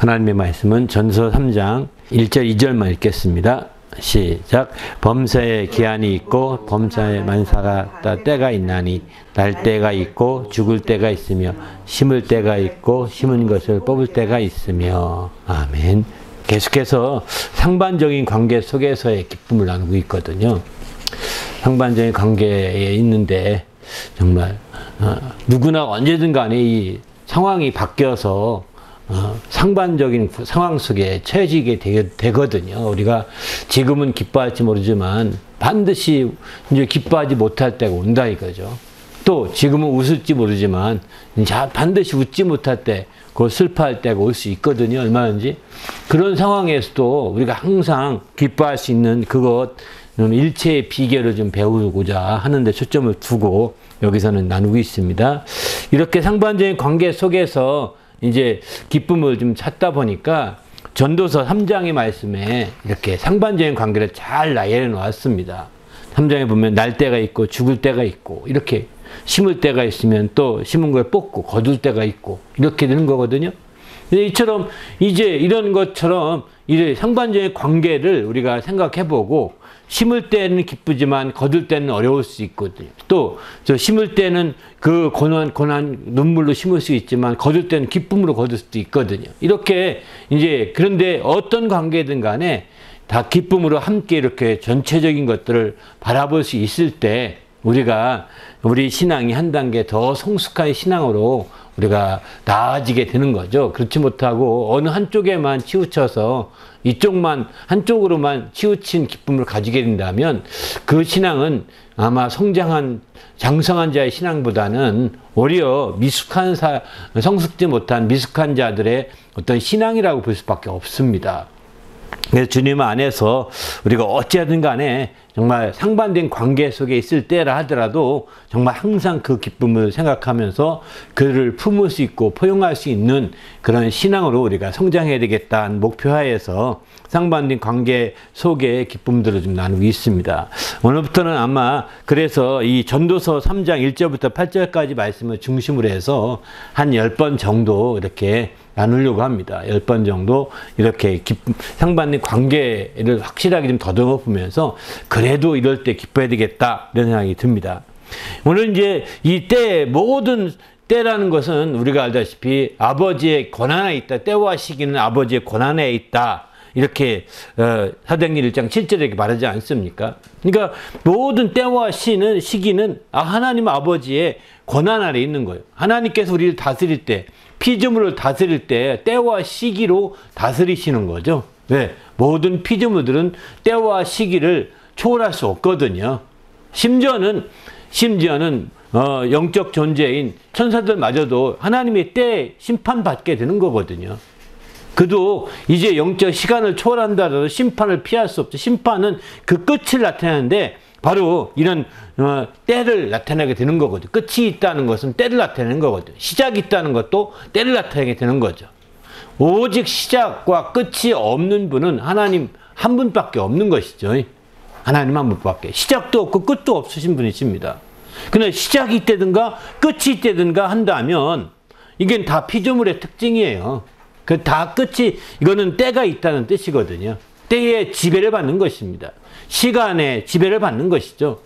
하나님의 말씀은 전서 3장 1절 2절만 읽겠습니다. 시작. 범사에 기한이 있고 범사에 만사가 때가 있나니 날 때가 있고 죽을 때가 있으며 심을 때가 있고 심은 것을 뽑을 때가 있으며. 아멘. 계속해서 상반적인 관계 속에서의 기쁨을 나누고 있거든요. 상반적인 관계에 있는데 정말 누구나 언제든 간에 이 상황이 바뀌어서 상반적인 상황 속에 처해지게 되거든요. 우리가 지금은 기뻐할지 모르지만 반드시 이제 기뻐하지 못할 때가 온다 이거죠. 또 지금은 웃을지 모르지만 반드시 웃지 못할 때, 그 슬퍼할 때가 올 수 있거든요. 얼마든지. 그런 상황에서도 우리가 항상 기뻐할 수 있는 그것, 일체의 비결을 좀 배우고자 하는데 초점을 두고 여기서는 나누고 있습니다. 이렇게 상반적인 관계 속에서 이제 기쁨을 좀 찾다 보니까 전도서 3장의 말씀에 이렇게 상반적인 관계를 잘 나열해 놓았습니다. 3장에 보면 날 때가 있고 죽을 때가 있고, 이렇게 심을 때가 있으면 또 심은 걸 뽑고 거둘 때가 있고, 이렇게 되는 거거든요. 이처럼 이제 이런 것처럼 이 상반적인 관계를 우리가 생각해 보고, 심을 때는 기쁘지만 거둘 때는 어려울 수 있거든요. 또 저 심을 때는 그 고난 눈물로 심을 수 있지만 거둘 때는 기쁨으로 거둘 수도 있거든요. 이렇게 이제 그런데 어떤 관계든 간에 다 기쁨으로 함께 이렇게 전체적인 것들을 바라볼 수 있을 때 우리가 우리 신앙이 한 단계 더 성숙한 신앙으로 우리가 나아지게 되는 거죠. 그렇지 못하고 어느 한쪽에만 치우쳐서 한쪽으로만 치우친 기쁨을 가지게 된다면 그 신앙은 아마 장성한 자의 신앙보다는 오히려 성숙지 못한 미숙한 자들의 어떤 신앙이라고 볼 수밖에 없습니다. 그래서 주님 안에서 우리가 어찌하든 간에 정말 상반된 관계 속에 있을 때라 하더라도 정말 항상 그 기쁨을 생각하면서 그를 품을 수 있고 포용할 수 있는 그런 신앙으로 우리가 성장해야 되겠다는 목표하에서 상반된 관계 속의 기쁨들을 좀 나누고 있습니다. 오늘부터는 아마 그래서 이 전도서 3장 1절부터 8절까지 말씀을 중심으로 해서 한 10번 정도 이렇게 나누려고 합니다. 10번 정도 이렇게 상반된 관계를 확실하게 좀 더듬어 보면서 그래도 이럴 때 기뻐야 되겠다 이런 생각이 듭니다. 오늘 이제 이 모든 때라는 것은 우리가 알다시피 아버지의 권한에 있다. 때와 시기는 아버지의 권한에 있다. 이렇게 사도행전 1장 7절에 이렇게 말하지 않습니까? 그러니까 모든 때와 시기는 하나님 아버지의 권한 아래 있는 거예요. 하나님께서 우리를 다스릴 때, 피조물을 다스릴 때 때와 시기로 다스리시는 거죠. 왜? 모든 피조물들은 때와 시기를 초월할 수 없거든요. 심지어는 영적 존재인 천사들마저도 하나님의 때에 심판받게 되는 거거든요. 그도 이제 영적 시간을 초월한다 하더라도 심판을 피할 수 없죠. 심판은 그 끝을 나타내는데 바로 이런 때를 나타내게 되는 거거든요. 끝이 있다는 것은 때를 나타내는 거거든요. 시작이 있다는 것도 때를 나타내게 되는 거죠. 오직 시작과 끝이 없는 분은 하나님 한 분밖에 없는 것이죠. 하나님 한 분밖에. 시작도 없고 끝도 없으신 분이십니다. 그러나 시작이 있다든가 끝이 있다든가 한다면 이게 다 피조물의 특징이에요. 다 끝이, 이거는 때가 있다는 뜻이거든요. 때에 지배를 받는 것입니다. 시간에 지배를 받는 것이죠.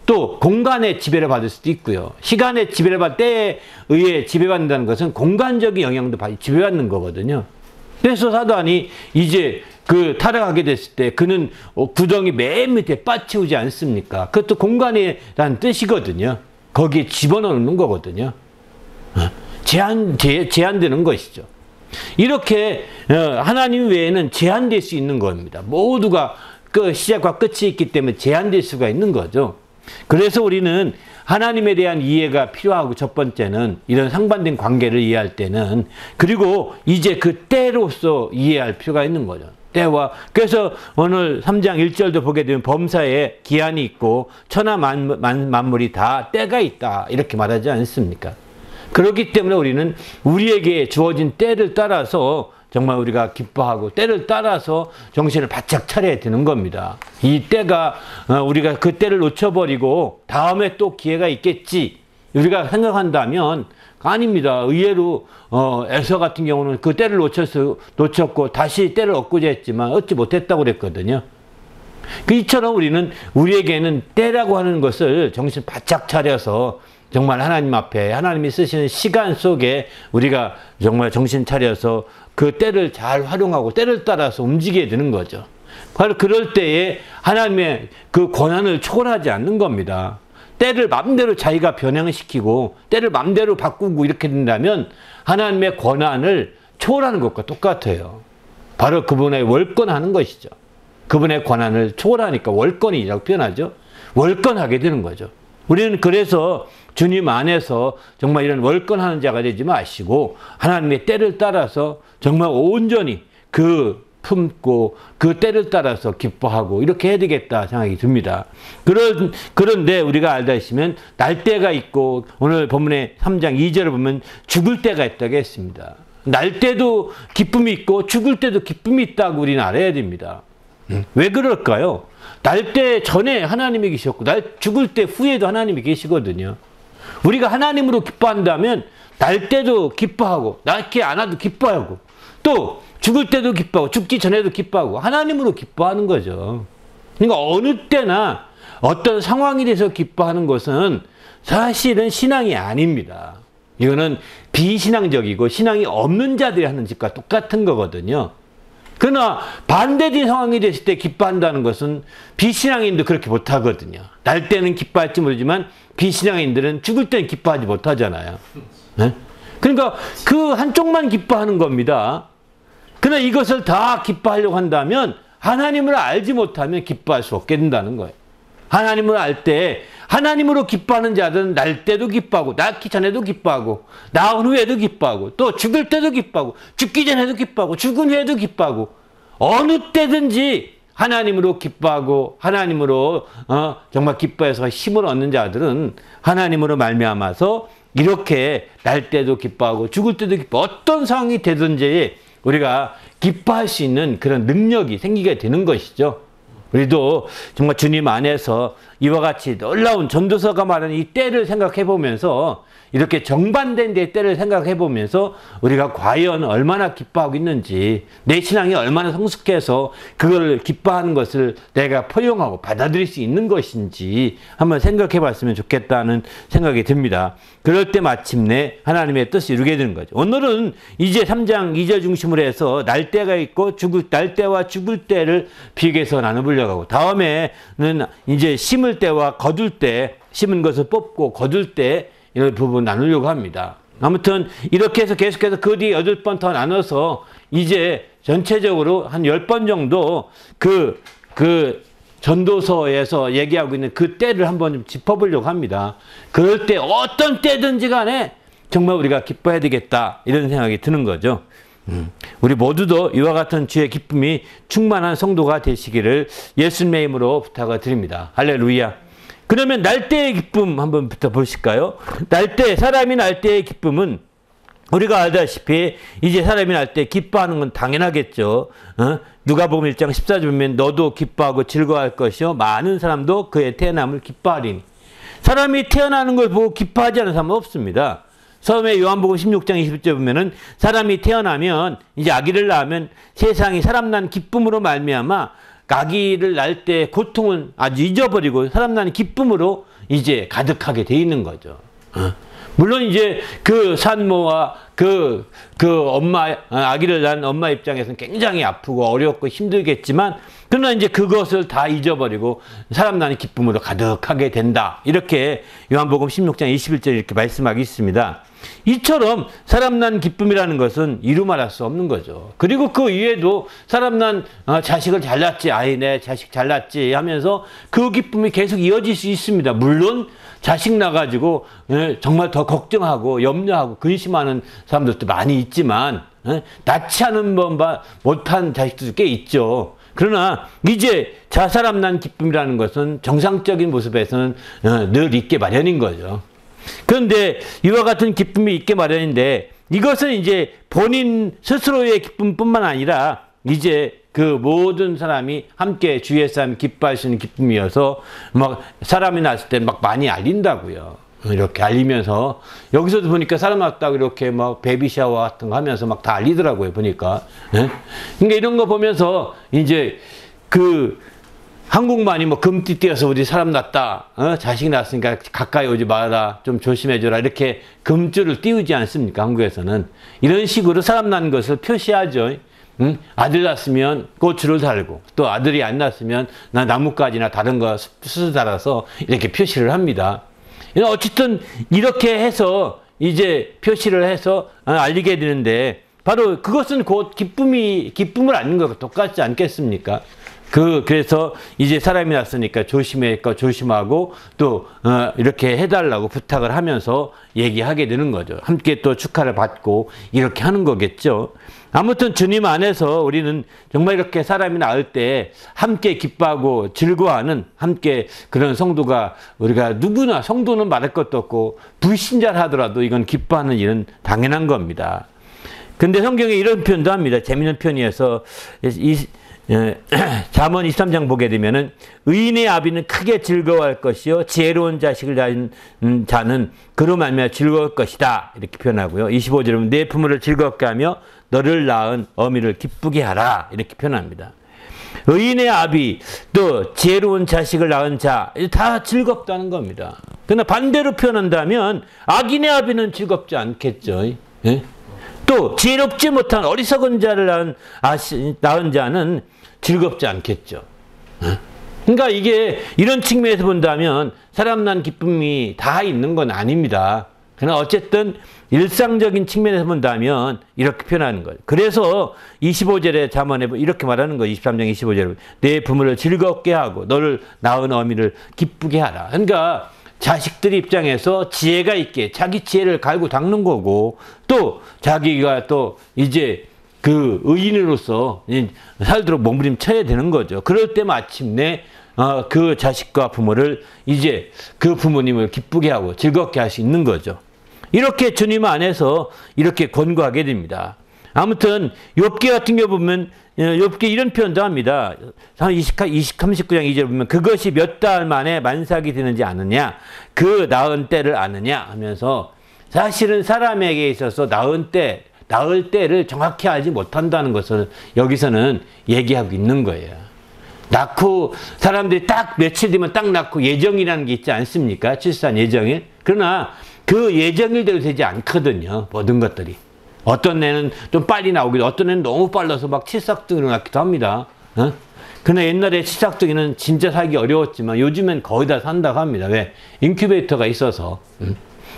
또 공간에 지배를 받을 수도 있고요. 시간에 지배를 받을 때에 의해 지배받는다는 것은 공간적인 영향도 지배받는 거거든요. 그래서 사단이 이제 타락하게 됐을 때 그는 구덩이 맨 밑에 빠치우지 않습니까? 그것도 공간이라는 뜻이거든요. 거기에 집어넣는 거거든요. 제한되는 것이죠. 이렇게 하나님 외에는 제한될 수 있는 겁니다. 모두가 시작과 끝이 있기 때문에 제한될 수가 있는 거죠. 그래서 우리는 하나님에 대한 이해가 필요하고, 첫 번째는 이런 상반된 관계를 이해할 때는, 그리고 이제 그 때로서 이해할 필요가 있는 거죠. 그래서 오늘 3장 1절도 보게 되면 범사에 기한이 있고 천하 만물이 다 때가 있다 이렇게 말하지 않습니까? 그렇기 때문에 우리는 우리에게 주어진 때를 따라서 정말 우리가 기뻐하고 때를 따라서 정신을 바짝 차려야 되는 겁니다. 이 때가 우리가 그 때를 놓쳐버리고 다음에 또 기회가 있겠지 우리가 생각한다면 아닙니다. 의외로 에서 같은 경우는 그 때를 놓쳤고 다시 때를 얻고자 했지만 얻지 못했다고 그랬거든요. 이처럼 우리는 우리에게는 때라고 하는 것을 정신 바짝 차려서 정말 하나님 앞에 하나님이 쓰시는 시간 속에 우리가 정말 정신 차려서 그 때를 잘 활용하고 때를 따라서 움직여야 되는 거죠. 바로 그럴 때에 하나님의 그 권한을 초월하지 않는 겁니다. 때를 마음대로 자기가 변형시키고 때를 마음대로 바꾸고 이렇게 된다면 하나님의 권한을 초월하는 것과 똑같아요. 바로 그분의 월권하는 것이죠. 그분의 권한을 초월하니까 월권이라고 표현하죠. 월권하게 되는 거죠. 우리는 그래서 주님 안에서 정말 이런 월권하는 자가 되지 마시고 하나님의 때를 따라서 정말 온전히 그 품고 그 때를 따라서 기뻐하고 이렇게 해야 되겠다 생각이 듭니다. 그런데 우리가 알다시면 날 때가 있고 오늘 본문의 3장 2절을 보면 죽을 때가 있다고 했습니다. 날 때도 기쁨이 있고 죽을 때도 기쁨이 있다고 우리는 알아야 됩니다. 왜 그럴까요? 날 때 전에 하나님이 계셨고 죽을 때 후에도 하나님이 계시거든요. 우리가 하나님으로 기뻐한다면 날 때도 기뻐하고 낳지 않아도 기뻐하고 또 죽을 때도 기뻐하고 죽기 전에도 기뻐하고 하나님으로 기뻐하는 거죠. 그러니까 어느 때나 어떤 상황이 돼서 기뻐하는 것은 사실은 신앙이 아닙니다. 이거는 비신앙적이고 신앙이 없는 자들이 하는 짓과 똑같은 거거든요. 그러나 반대된 상황이 됐을 때 기뻐한다는 것은 비신앙인도 그렇게 못하거든요. 날 때는 기뻐할지 모르지만 비신앙인들은 죽을 때는 기뻐하지 못하잖아요. 네? 그러니까 그 한쪽만 기뻐하는 겁니다. 그러나 이것을 다 기뻐하려고 한다면 하나님을 알지 못하면 기뻐할 수 없게 된다는 거예요. 하나님을 알 때 하나님으로 기뻐하는 자들은 날 때도 기뻐하고 낳기 전에도 기뻐하고 낳은 후에도 기뻐하고 또 죽을 때도 기뻐하고 죽기 전에도 기뻐하고 죽은 후에도 기뻐하고 어느 때든지 하나님으로 기뻐하고 하나님으로 정말 기뻐해서 힘을 얻는 자들은 하나님으로 말미암아서 이렇게 날 때도 기뻐하고 죽을 때도 기뻐 어떤 상황이 되든지 우리가 기뻐할 수 있는 그런 능력이 생기게 되는 것이죠. 우리도 정말 주님 안에서 이와 같이 놀라운 전도서가 말하는 이 때를 생각해 보면서 이렇게 정반된 내 때를 생각해 보면서 우리가 과연 얼마나 기뻐하고 있는지 내 신앙이 얼마나 성숙해서 그걸 기뻐하는 것을 내가 포용하고 받아들일 수 있는 것인지 한번 생각해 봤으면 좋겠다는 생각이 듭니다. 그럴 때 마침내 하나님의 뜻을 이루게 되는 거죠. 오늘은 이제 3장 2절 중심으로 해서 날 때가 있고 날 때와 죽을 때를 비교해서 나눠보려고 하고 다음에는 이제 심을 때와 거둘 때 심은 것을 뽑고 거둘 때 이런 부분 나누려고 합니다. 아무튼 이렇게 해서 계속해서 그 뒤에 8번 더 나눠서 이제 전체적으로 한 10번 정도 그 전도서에서 얘기하고 있는 그 때를 한번 좀 짚어보려고 합니다. 그럴 때 어떤 때든지 간에 정말 우리가 기뻐해야 되겠다 이런 생각이 드는 거죠. 우리 모두도 이와 같은 주의 기쁨이 충만한 성도가 되시기를 예수님의 이름으로 부탁을 드립니다. 할렐루야. 그러면 날 때의 기쁨 한번 부터 보실까요? 사람이 날 때의 기쁨은 우리가 알다시피 이제 사람이 날 때 기뻐하는 건 당연하겠죠. 누가복음 1장 14절 보면 너도 기뻐하고 즐거워할 것이요 많은 사람도 그의 태어남을 기뻐하리니. 사람이 태어나는 걸 보고 기뻐하지 않는 사람은 없습니다. 처음에 요한복음 16장 20절 보면은 사람이 태어나면 이제 아기를 낳으면 세상이 사람 난 기쁨으로 말미암아 아기를 낳을 때 고통은 아주 잊어버리고 사람 나는 기쁨으로 이제 가득하게 돼 있는 거죠. 물론 이제 그 산모와 그 아기를 낳은 엄마 입장에서는 굉장히 아프고 어렵고 힘들겠지만 그러나 이제 그것을 다 잊어버리고 사람 나는 기쁨으로 가득하게 된다. 이렇게 요한복음 16장 21절 이렇게 말씀하고 있습니다. 이처럼 사람 난 기쁨이라는 것은 이루 말할 수 없는 거죠. 그리고 그 이외에도 사람 난 자식을 잘 낳지, 아이 내 자식 잘 낳지 하면서 그 기쁨이 계속 이어질 수 있습니다. 물론 자식 낳아가지고 정말 더 걱정하고 염려하고 근심하는 사람들도 많이 있지만 낳지 않은 못한 자식들도 꽤 있죠. 그러나 이제 사람 난 기쁨이라는 것은 정상적인 모습에서는 늘 있게 마련인 거죠. 그런데 이와 같은 기쁨이 있게 마련인데 이것은 이제 본인 스스로의 기쁨뿐만 아니라 이제 그 모든 사람이 함께 주위의 사람이 기뻐할 수 있는 기쁨이어서 막 사람이 났을 때 막 많이 알린다고요. 이렇게 알리면서 여기서도 보니까 사람 낳았다고 이렇게 막 베이비 샤워 같은 거 하면서 막 다 알리더라고요 보니까. 예? 그러니까 이런 거 보면서 이제 그 한국만이 뭐 금띠 띄어서 우리 사람 낳았다, 자식 낳았으니까 가까이 오지 마라, 좀 조심해줘라 이렇게 금줄을 띄우지 않습니까? 한국에서는 이런 식으로 사람 낳은 것을 표시하죠. 응? 아들 낳았으면 고추를 달고 또 아들이 안 낳았으면 나 나뭇가지나 다른 거 숯을 달아서 이렇게 표시를 합니다. 어쨌든 이렇게 해서 이제 표시를 해서 알리게 되는데 바로 그것은 곧 기쁨을 얻는 것과 똑같지 않겠습니까? 그래서 이제 사람이 났으니까 조심하고 또 이렇게 해달라고 부탁을 하면서 얘기하게 되는 거죠. 함께 또 축하를 받고 이렇게 하는 거겠죠. 아무튼 주님 안에서 우리는 정말 이렇게 사람이 나을 때 함께 기뻐하고 즐거워하는 함께 그런 성도가 우리가 누구나 성도는 말할 것도 없고 불신자를 하더라도 이건 기뻐하는 일은 당연한 겁니다. 근데 성경에 이런 표현도 합니다. 재미있는 표현이어서 잠언 23장 보게 되면은 의인의 아비는 크게 즐거워할 것이요 지혜로운 자식을 낳은 자는 그로 말미암아 즐거울 것이다 이렇게 표현하고요. 25절은 내 부모를 즐겁게 하며 너를 낳은 어미를 기쁘게 하라 이렇게 표현합니다. 의인의 아비 또 지혜로운 자식을 낳은 자 다 즐겁다는 겁니다. 그러나 반대로 표현한다면 악인의 아비는 즐겁지 않겠죠. 예? 또 지혜롭지 못한 어리석은 자를 낳은 자는 즐겁지 않겠죠. 그러니까 이게 이런 측면에서 본다면 사람 난 기쁨이 다 있는 건 아닙니다. 그러나 어쨌든 일상적인 측면에서 본다면 이렇게 표현하는 거예요. 그래서 25절에 잠언에 이렇게 말하는 거예요. 23장 25절에 내 부모를 즐겁게 하고 너를 낳은 어미를 기쁘게 하라. 그러니까 자식들 입장에서 지혜가 있게 자기 지혜를 갈고 닦는 거고 또 자기가 또 이제 그 의인으로서 살도록 몸부림쳐야 되는 거죠. 그럴 때 마침내 그 자식과 부모를 이제 그 부모님을 기쁘게 하고 즐겁게 할 수 있는 거죠. 이렇게 주님 안에서 이렇게 권고하게 됩니다. 아무튼 욥기 같은 경우 보면 욥기 이런 표현도 합니다. 39장 2절 보면 그것이 몇 달 만에 만삭이 되는지 아느냐 그 낳은 때를 아느냐 하면서 사실은 사람에게 있어서 낳을 때를 정확히 알지 못한다는 것을 여기서는 얘기하고 있는 거예요. 낳고 사람들이 딱 며칠 뒤면 딱 낳고 예정이라는 게 있지 않습니까? 출산 예정일. 그러나 그 예정일대로 되지 않거든요. 모든 것들이. 어떤 애는 좀 빨리 나오기도 어떤 애는 너무 빨라서 막 칠삭둥이로 낳기도 합니다. 그러나 옛날에 칠삭둥이는 진짜 살기 어려웠지만 요즘엔 거의 다 산다고 합니다. 왜? 인큐베이터가 있어서.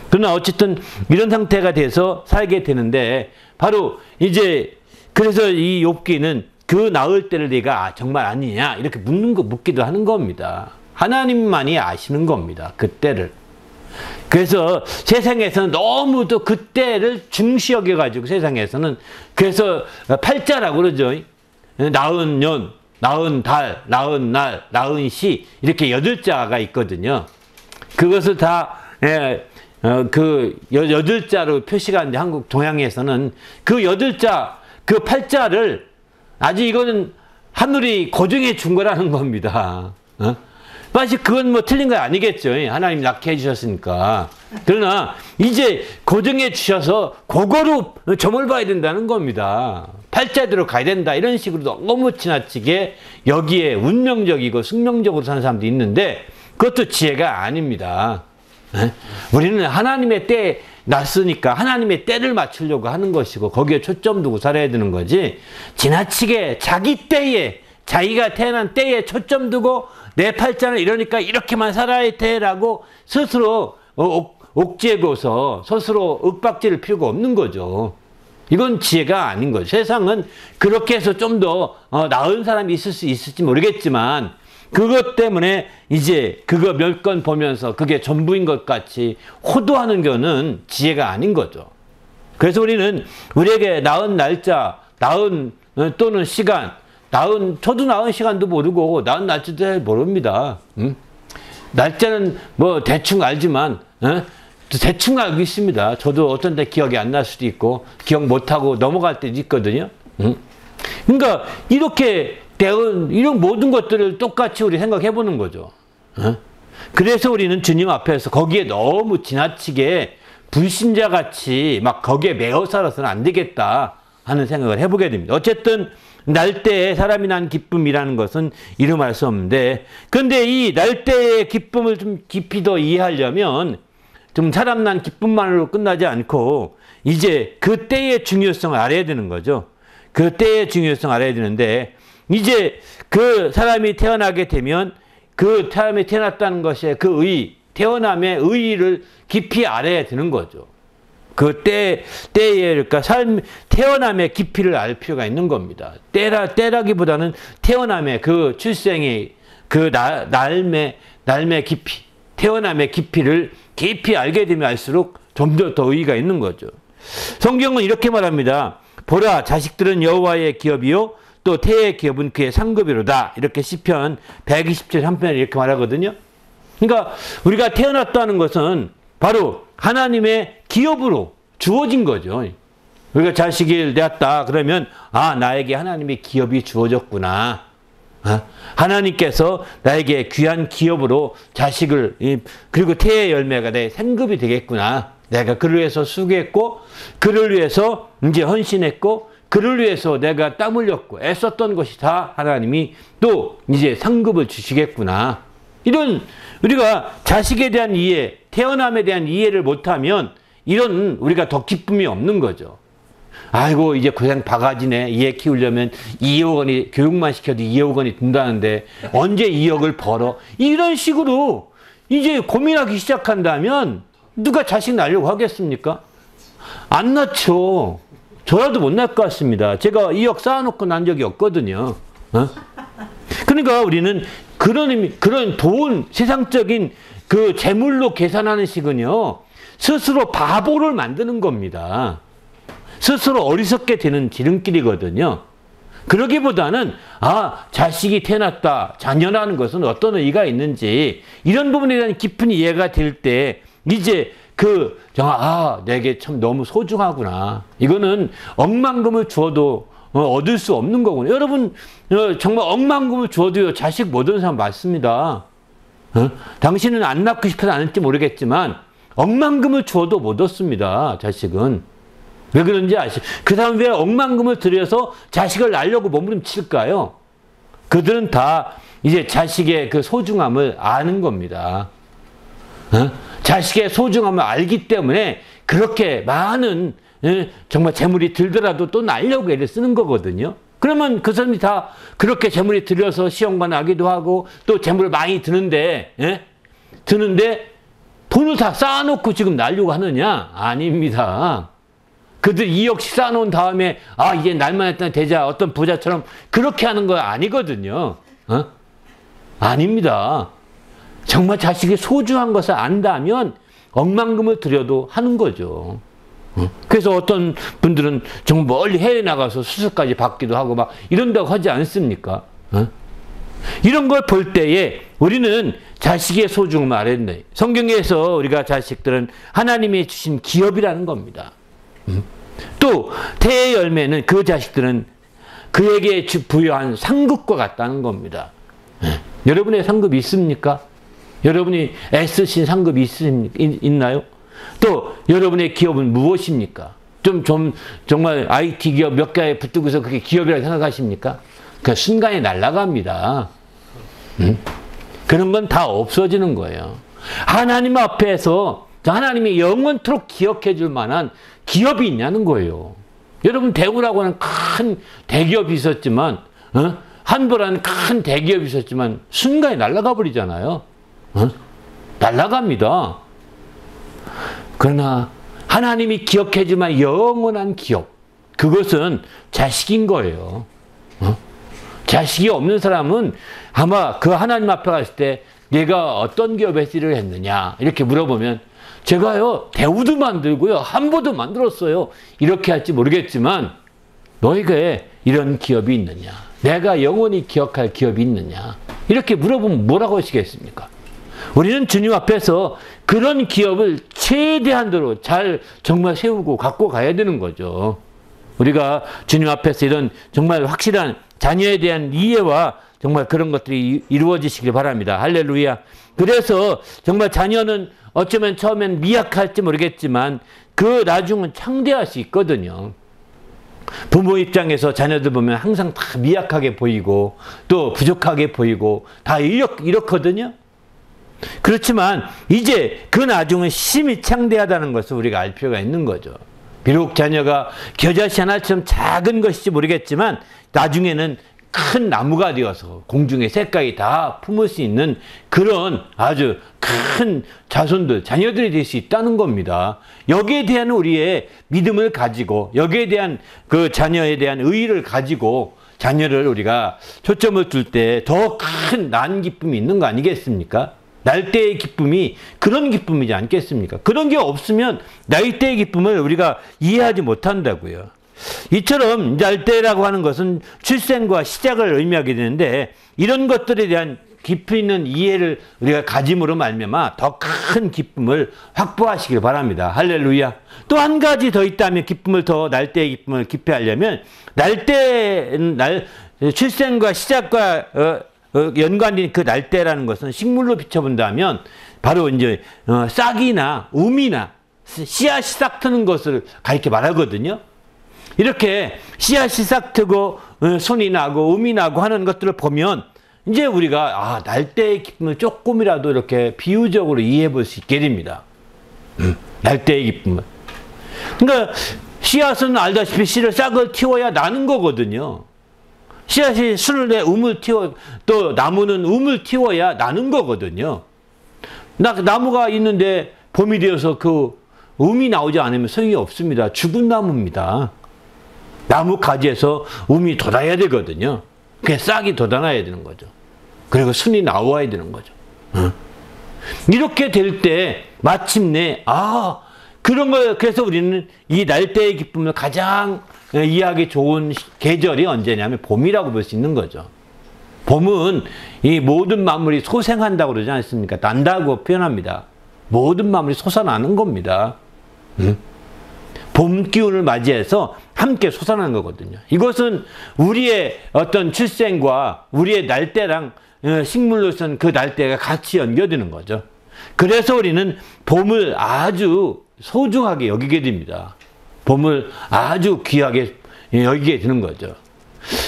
그러나 어쨌든 이런 상태가 돼서 살게 되는데 바로 이제 그래서 이 욥기는 그 나을 때를 네가 정말 아니냐 이렇게 묻기도 하는 겁니다. 하나님만이 아시는 겁니다. 그때를. 그래서 세상에서는 너무도 그때를 중시 여겨가지고 세상에서는 그래서 팔자라고 그러죠. 나은 년, 나은 달, 나은 날, 나은 시 이렇게 8자가 있거든요. 그것을 다 그 8자로 표시가 하는데 한국 동양에서는 그 8자, 그 8자를 아직 이거는 하늘이 고정해 준 거라는 겁니다. 사실 그건 뭐 틀린 거 아니겠죠. 하나님 낳게 해주셨으니까. 그러나 이제 고정해 주셔서 그거로 점을 봐야 된다는 겁니다. 팔자대로 가야 된다. 이런 식으로 너무 지나치게 여기에 운명적이고 숙명적으로 사는 사람도 있는데 그것도 지혜가 아닙니다. 우리는 하나님의 때에 났으니까 하나님의 때를 맞추려고 하는 것이고 거기에 초점 두고 살아야 되는 거지 지나치게 자기 때에 자기가 태어난 때에 초점 두고 내 팔자는 이러니까 이렇게만 살아야 돼라고 스스로 옥죄고서 스스로 윽박지를 필요가 없는 거죠. 이건 지혜가 아닌 거죠. 세상은 그렇게 해서 좀 더 나은 사람이 있을 수 있을지 모르겠지만 그것 때문에 이제 그거 몇 건 보면서 그게 전부인 것 같이 호도하는 거는 지혜가 아닌 거죠. 그래서 우리는 우리에게 낳은 날짜, 낳은 또는 시간, 저도 낳은 시간도 모르고 낳은 날짜도 잘 모릅니다. 날짜는 뭐 대충 알지만 대충 알고 있습니다. 저도 어떤 때 기억이 안 날 수도 있고 기억 못하고 넘어갈 때도 있거든요. 그러니까 이렇게 이런 모든 것들을 똑같이 우리 생각해 보는 거죠. 그래서 우리는 주님 앞에서 거기에 너무 지나치게 불신자같이 막 거기에 매어 살아서는 안 되겠다 하는 생각을 해보게 됩니다. 어쨌든 날때에 사람이 난 기쁨이라는 것은 이름할 수 없는데, 그런데 이 날때의 기쁨을 좀 깊이 더 이해하려면 좀 사람 난 기쁨만으로 끝나지 않고 이제 그 때의 중요성을 알아야 되는 거죠. 그 때의 중요성을 알아야 되는데, 이제 그 사람이 태어나게 되면 그 사람이 태어났다는 것에 그 태어남의 의의를 깊이 알아야 되는 거죠. 그 때에, 그러니까 태어남의 깊이를 알 필요가 있는 겁니다. 때라기보다는 태어남의 그 출생의 그 날의 깊이, 태어남의 깊이를 깊이 알게 되면 알수록 좀 더 의의가 있는 거죠. 성경은 이렇게 말합니다. 보라, 자식들은 여호와의 기업이요 또 태의 기업은 그의 상급이로다. 이렇게 시편 127, 3편에 이렇게 말하거든요. 그러니까 우리가 태어났다는 것은 바로 하나님의 기업으로 주어진 거죠. 우리가 자식이 되었다 그러면 나에게 하나님의 기업이 주어졌구나. 하나님께서 나에게 귀한 기업으로 자식을, 그리고 태의 열매가 내 생급이 되겠구나. 내가 그를 위해서 수고했고 그를 위해서 이제 헌신했고 그를 위해서 내가 땀 흘렸고 애썼던 것이 다 하나님이 또 이제 상급을 주시겠구나. 이런 우리가 자식에 대한 이해, 태어남에 대한 이해를 못하면 이런 우리가 더 기쁨이 없는 거죠. 아이고 이제 고생 바가지네. 얘 키우려면 2억 원이 교육만 시켜도 2억 원이 든다는데 언제 2억을 벌어. 이런 식으로 이제 고민하기 시작한다면 누가 자식 낳으려고 하겠습니까? 안 낳죠. 저라도 못 낳을 것 같습니다. 제가 2억 쌓아놓고 난 적이 없거든요. 그러니까 우리는 그런 돈, 세상적인 그 재물로 계산하는 식은요, 스스로 바보를 만드는 겁니다. 스스로 어리석게 되는 지름길이거든요. 그러기보다는 자식이 태어났다, 자녀라는 것은 어떤 의의가 있는지 이런 부분에 대한 깊은 이해가 될 때 이제 내게 참 너무 소중하구나. 이거는 억만금을 주어도 얻을 수 없는 거군요. 여러분 정말 억만금을 주어도요 자식 못 얻는 사람 많습니다. 당신은 안 낳고 싶어서 안 할지 모르겠지만 억만금을 주어도 못 얻습니다. 자식은. 왜 그런지 아시죠? 그 사람 왜 억만금을 들여서 자식을 낳으려고 몸부림칠까요? 그들은 다 이제 자식의 그 소중함을 아는 겁니다. 자식의 소중함을 알기 때문에 그렇게 많은 정말 재물이 들더라도 또 낳으려고 애를 쓰는 거거든요. 그러면 그 사람이 다 그렇게 재물이 들여서 시험관 하기도 하고 또 재물을 많이 드는데 돈을 다 쌓아놓고 지금 낳으려고 하느냐? 아닙니다. 그들 2억씩 쌓아놓은 다음에 이제 날만 했다 되자 어떤 부자처럼 그렇게 하는 거 아니거든요. 아닙니다. 정말 자식이 소중한 것을 안다면 억만금을 들여도 하는 거죠. 그래서 어떤 분들은 정말 멀리 해외 나가서 수술까지 받기도 하고 막 이런다고 하지 않습니까? 이런 걸 볼 때에 우리는 자식의 소중함을 알아야 된다. 성경에서 우리가 자식들은 하나님이 주신 기업이라는 겁니다. 또 태의 열매는 그 자식들은 그에게 부여한 상급과 같다는 겁니다. 여러분의 상급이 있습니까? 여러분이 애쓰신 상급이 있나요? 또 여러분의 기업은 무엇입니까? 정말 IT 기업 몇 개에 붙들고서 그게 기업이라고 생각하십니까? 그 순간에 날아갑니다. 그런 건 다 없어지는 거예요. 하나님 앞에서 하나님이 영원토록 기억해 줄 만한 기업이 있냐는 거예요. 여러분 대우라고 하는 큰 대기업이 있었지만 한보라는 큰 대기업이 있었지만 순간에 날아가 버리잖아요. 날아갑니다. 그러나 하나님이 기억해 줄 만한 영원한 기업, 그것은 자식인 거예요. 자식이 없는 사람은 아마 그 하나님 앞에 갔을 때 내가 어떤 기업에서 일을 했느냐 이렇게 물어보면 제가요 대우도 만들고요 한보도 만들었어요 이렇게 할지 모르겠지만 너에게 이런 기업이 있느냐, 내가 영원히 기억할 기업이 있느냐 이렇게 물어보면 뭐라고 하시겠습니까? 우리는 주님 앞에서 그런 기업을 최대한도로 잘 정말 세우고 갖고 가야 되는 거죠. 우리가 주님 앞에서 이런 정말 확실한 자녀에 대한 이해와 정말 그런 것들이 이루어지시길 바랍니다. 할렐루야. 그래서 정말 자녀는 어쩌면 처음엔 미약할지 모르겠지만 그 나중은 창대할 수 있거든요. 부모 입장에서 자녀들 보면 항상 다 미약하게 보이고 또 부족하게 보이고 다 이렇거든요. 그렇지만 이제 그 나중은 심히 창대하다는 것을 우리가 알 필요가 있는 거죠. 비록 자녀가 겨자씨 하나처럼 작은 것일지 모르겠지만 나중에는 큰 나무가 되어서 공중의 새까지 다 품을 수 있는 그런 아주 큰 자손들, 자녀들이 될 수 있다는 겁니다. 여기에 대한 우리의 믿음을 가지고 여기에 대한 그 자녀에 대한 의의를 가지고 자녀를 우리가 초점을 둘 때 더 큰 난 기쁨이 있는 거 아니겠습니까? 날 때의 기쁨이 그런 기쁨이지 않겠습니까? 그런 게 없으면 날 때의 기쁨을 우리가 이해하지 못한다고요. 이처럼 날 때라고 하는 것은 출생과 시작을 의미하게 되는데 이런 것들에 대한 깊이 있는 이해를 우리가 가짐으로 말미암아 더 큰 기쁨을 확보하시길 바랍니다. 할렐루야. 또 한 가지 더 있다면 기쁨을 더 날 때의 기쁨을 깊이 하려면 출생과 시작과 연관된 그 날때라는 것은 식물로 비춰본다면 바로 이제 싹이나 우미나 씨앗이 싹 트는 것을 가리켜 말하거든요. 이렇게 씨앗이 싹 트고 손이 나고 음이 나고 하는 것들을 보면 이제 우리가 날때의 기쁨을 조금이라도 이렇게 비유적으로 이해해 볼 수 있게 됩니다. 날때의 기쁨을. 그러니까 씨앗은 알다시피 씨를 싹을 틔워야 나는 거거든요. 씨앗이 순을 내 음을 틔워 또 나무는 음을 틔워야 나는 거거든요. 나무가 있는데 봄이 되어서 그 음이 나오지 않으면 소용이 없습니다. 죽은 나무입니다. 나무 가지에서 음이 돋아야 되거든요. 그게 싹이 돋아나야 되는 거죠. 그리고 순이 나와야 되는 거죠. 이렇게 될 때 마침내 그런 거 그래서 우리는 이 날때의 기쁨을 가장 이해하기 좋은 계절이 언제냐면 봄이라고 볼 수 있는 거죠. 봄은 이 모든 만물이 소생한다고 그러지 않습니까? 난다고 표현합니다. 모든 만물이 솟아나는 겁니다. 봄 기운을 맞이해서 함께 솟아나는 거거든요. 이것은 우리의 어떤 출생과 우리의 날때랑 식물로서는 그 날때가 같이 연결되는 거죠. 그래서 우리는 봄을 아주 소중하게 여기게 됩니다. 봄을 아주 귀하게 여기게 되는 거죠.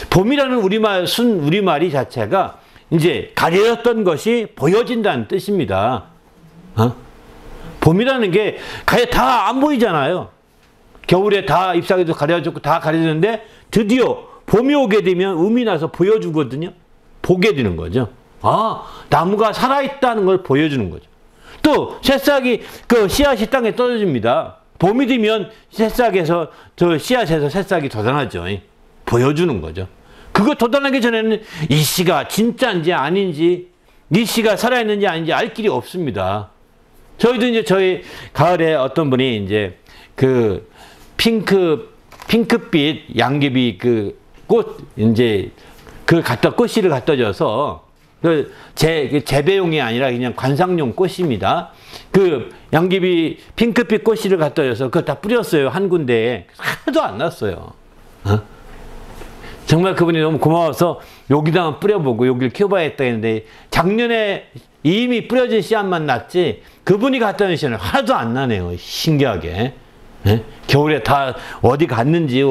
봄이라는 우리말이 자체가 이제 가려졌던 것이 보여진다는 뜻입니다. 봄이라는 게 다 안 보이잖아요. 겨울에 다 잎사귀도 가려졌고 다 가려졌는데 드디어 봄이 오게 되면 음이 나서 보여주거든요. 보게 되는 거죠. 나무가 살아있다는 걸 보여주는 거죠. 또 새싹이 그 씨앗이 땅에 떨어집니다. 봄이 되면 새싹에서 씨앗에서 새싹이 돋아나죠. 보여주는 거죠. 그거 돋아나기 전에는 이 씨가 진짜인지 아닌지 이 씨가 살아있는지 아닌지 알 길이 없습니다. 저희도 이제 저희 가을에 어떤 분이 이제 그 핑크빛 양귀비 그 꽃 이제 그 꽃씨를 갖다 줘서 재배용이 아니라 그냥 관상용 꽃입니다. 그 양귀비 핑크빛 꽃씨를 갖다 줘서 그걸 다 뿌렸어요. 한 군데에. 하나도 안 났어요. 정말 그분이 너무 고마워서 여기다가 뿌려보고 여기를 키워봐야겠다 했는데 작년에 이미 뿌려진 씨앗만 났지 그분이 갖다 준 씨앗은 하나도 안 나네요. 신기하게. 겨울에 다 어디 갔는지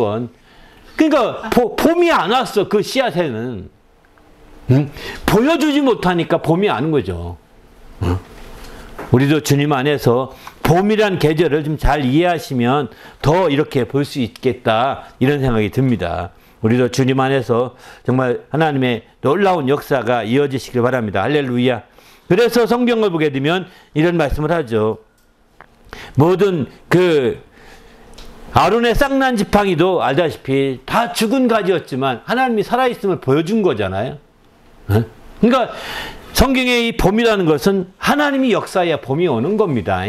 그러니까 봄이 안 왔어. 그 씨앗에는. 보여주지 못하니까 봄이 안 온 거죠. 우리도 주님 안에서 봄이란 계절을 좀 잘 이해하시면 더 이렇게 볼 수 있겠다 이런 생각이 듭니다. 우리도 주님 안에서 정말 하나님의 놀라운 역사가 이어지시길 바랍니다. 할렐루야. 그래서 성경을 보게 되면 이런 말씀을 하죠. 모든 아론의 쌍난 지팡이도 알다시피 다 죽은 가지였지만 하나님이 살아있음을 보여준 거잖아요. 그러니까 성경의 이 봄이라는 것은 하나님이 역사해야 봄이 오는 겁니다.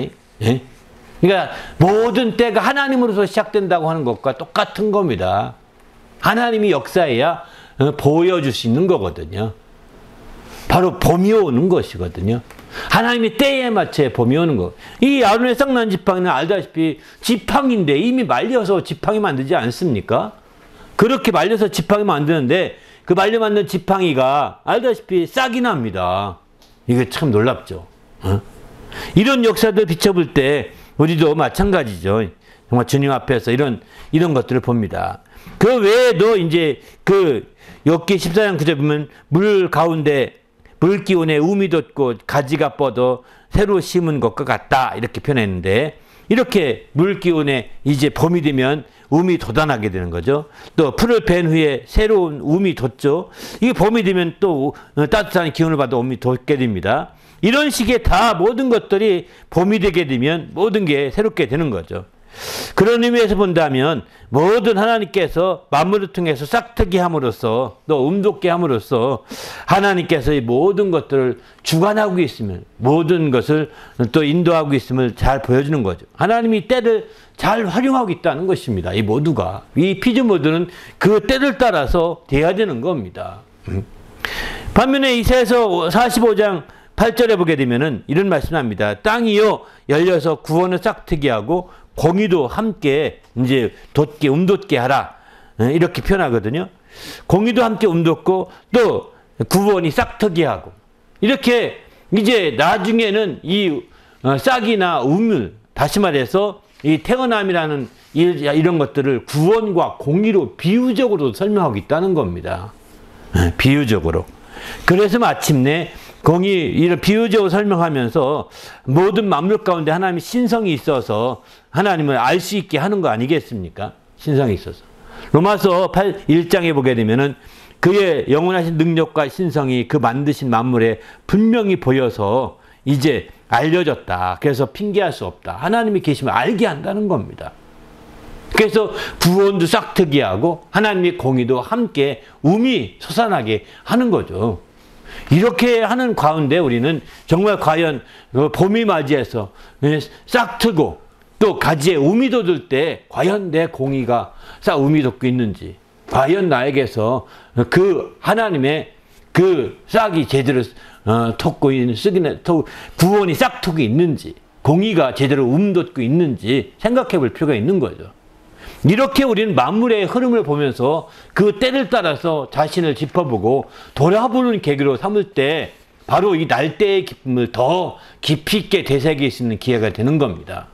그러니까 모든 때가 하나님으로서 시작된다고 하는 것과 똑같은 겁니다. 하나님이 역사해야 보여줄 수 있는 거거든요. 바로 봄이 오는 것이거든요. 하나님이 때에 맞춰 봄이 오는 거. 이 아론의 쌍난 지팡이는 알다시피 지팡인데 이미 말려서 지팡이 만들지 않습니까? 그렇게 말려서 지팡이 만드는데 그 말려맞는 지팡이가 알다시피 싹이 납니다. 이게 참 놀랍죠. 이런 역사들 비춰볼 때 우리도 마찬가지죠. 정말 주님 앞에서 이런 것들을 봅니다. 그 외에도 이제 그 욥기 14장 9절 보면 물 가운데 물 기운에 움이 돋고 가지가 뻗어 새로 심은 것과 같다 이렇게 표현했는데, 이렇게 물 기운에 이제 봄이 되면 움이 돋아나게 되는 거죠. 또 풀을 벤 후에 새로운 움이 돋죠. 이게 봄이 되면 또 따뜻한 기운을 받아 움이 돋게 됩니다. 이런 식의 다 모든 것들이 봄이 되게 되면 모든 게 새롭게 되는 거죠. 그런 의미에서 본다면 모든 하나님께서 만물을 통해서 싹트게 함으로써 또 움돋게 함으로써 하나님께서 이 모든 것들을 주관하고 있음을, 모든 것을 또 인도하고 있음을 잘 보여주는 거죠. 하나님이 때를 잘 활용하고 있다는 것입니다. 이 모두가, 이 피조물들은 그 때를 따라서 돼야 되는 겁니다. 반면에 이사야서 45장 8절에 보게 되면은 이런 말씀을 합니다. 땅이요 열려서 구원을 싹트게 하고 공의도 함께 이제 돋게 움돋게 하라, 이렇게 표현하거든요. 공의도 함께 움돋고 또 구원이 싹트게 하고, 이렇게 이제 나중에는 이 싹이나 우물, 다시 말해서 이 태어남이라는 이런 것들을 구원과 공의로 비유적으로 설명하고 있다는 겁니다. 비유적으로. 그래서 마침내 공의, 이런 비유적으로 설명하면서 모든 만물 가운데 하나님의 신성이 있어서 하나님을 알 수 있게 하는 거 아니겠습니까? 신성이 있어서. 로마서 1장에 보게 되면은 그의 영원하신 능력과 신성이 그 만드신 만물에 분명히 보여서 이제 알려졌다. 그래서 핑계할 수 없다. 하나님이 계시면 알게 한다는 겁니다. 그래서 구원도 싹트게 하고 하나님의 공의도 함께 움이 솟아나게 하는 거죠. 이렇게 하는 가운데 우리는 정말 과연 봄이 맞이해서 싹트고 또 가지에 움이 돋을 때 과연 내 공의가 싹 움이 돋고 있는지, 과연 나에게서 그 하나님의 그 싹이 제대로 돋고 있는, 구원이 싹 돋고 있는지, 공의가 제대로 돋고 있는지 생각해 볼 필요가 있는 거죠. 이렇게 우리는 만물의 흐름을 보면서 그 때를 따라서 자신을 짚어보고 돌아보는 계기로 삼을 때 바로 이 날때의 기쁨을 더 깊이 있게 되새길 수 있는 기회가 되는 겁니다.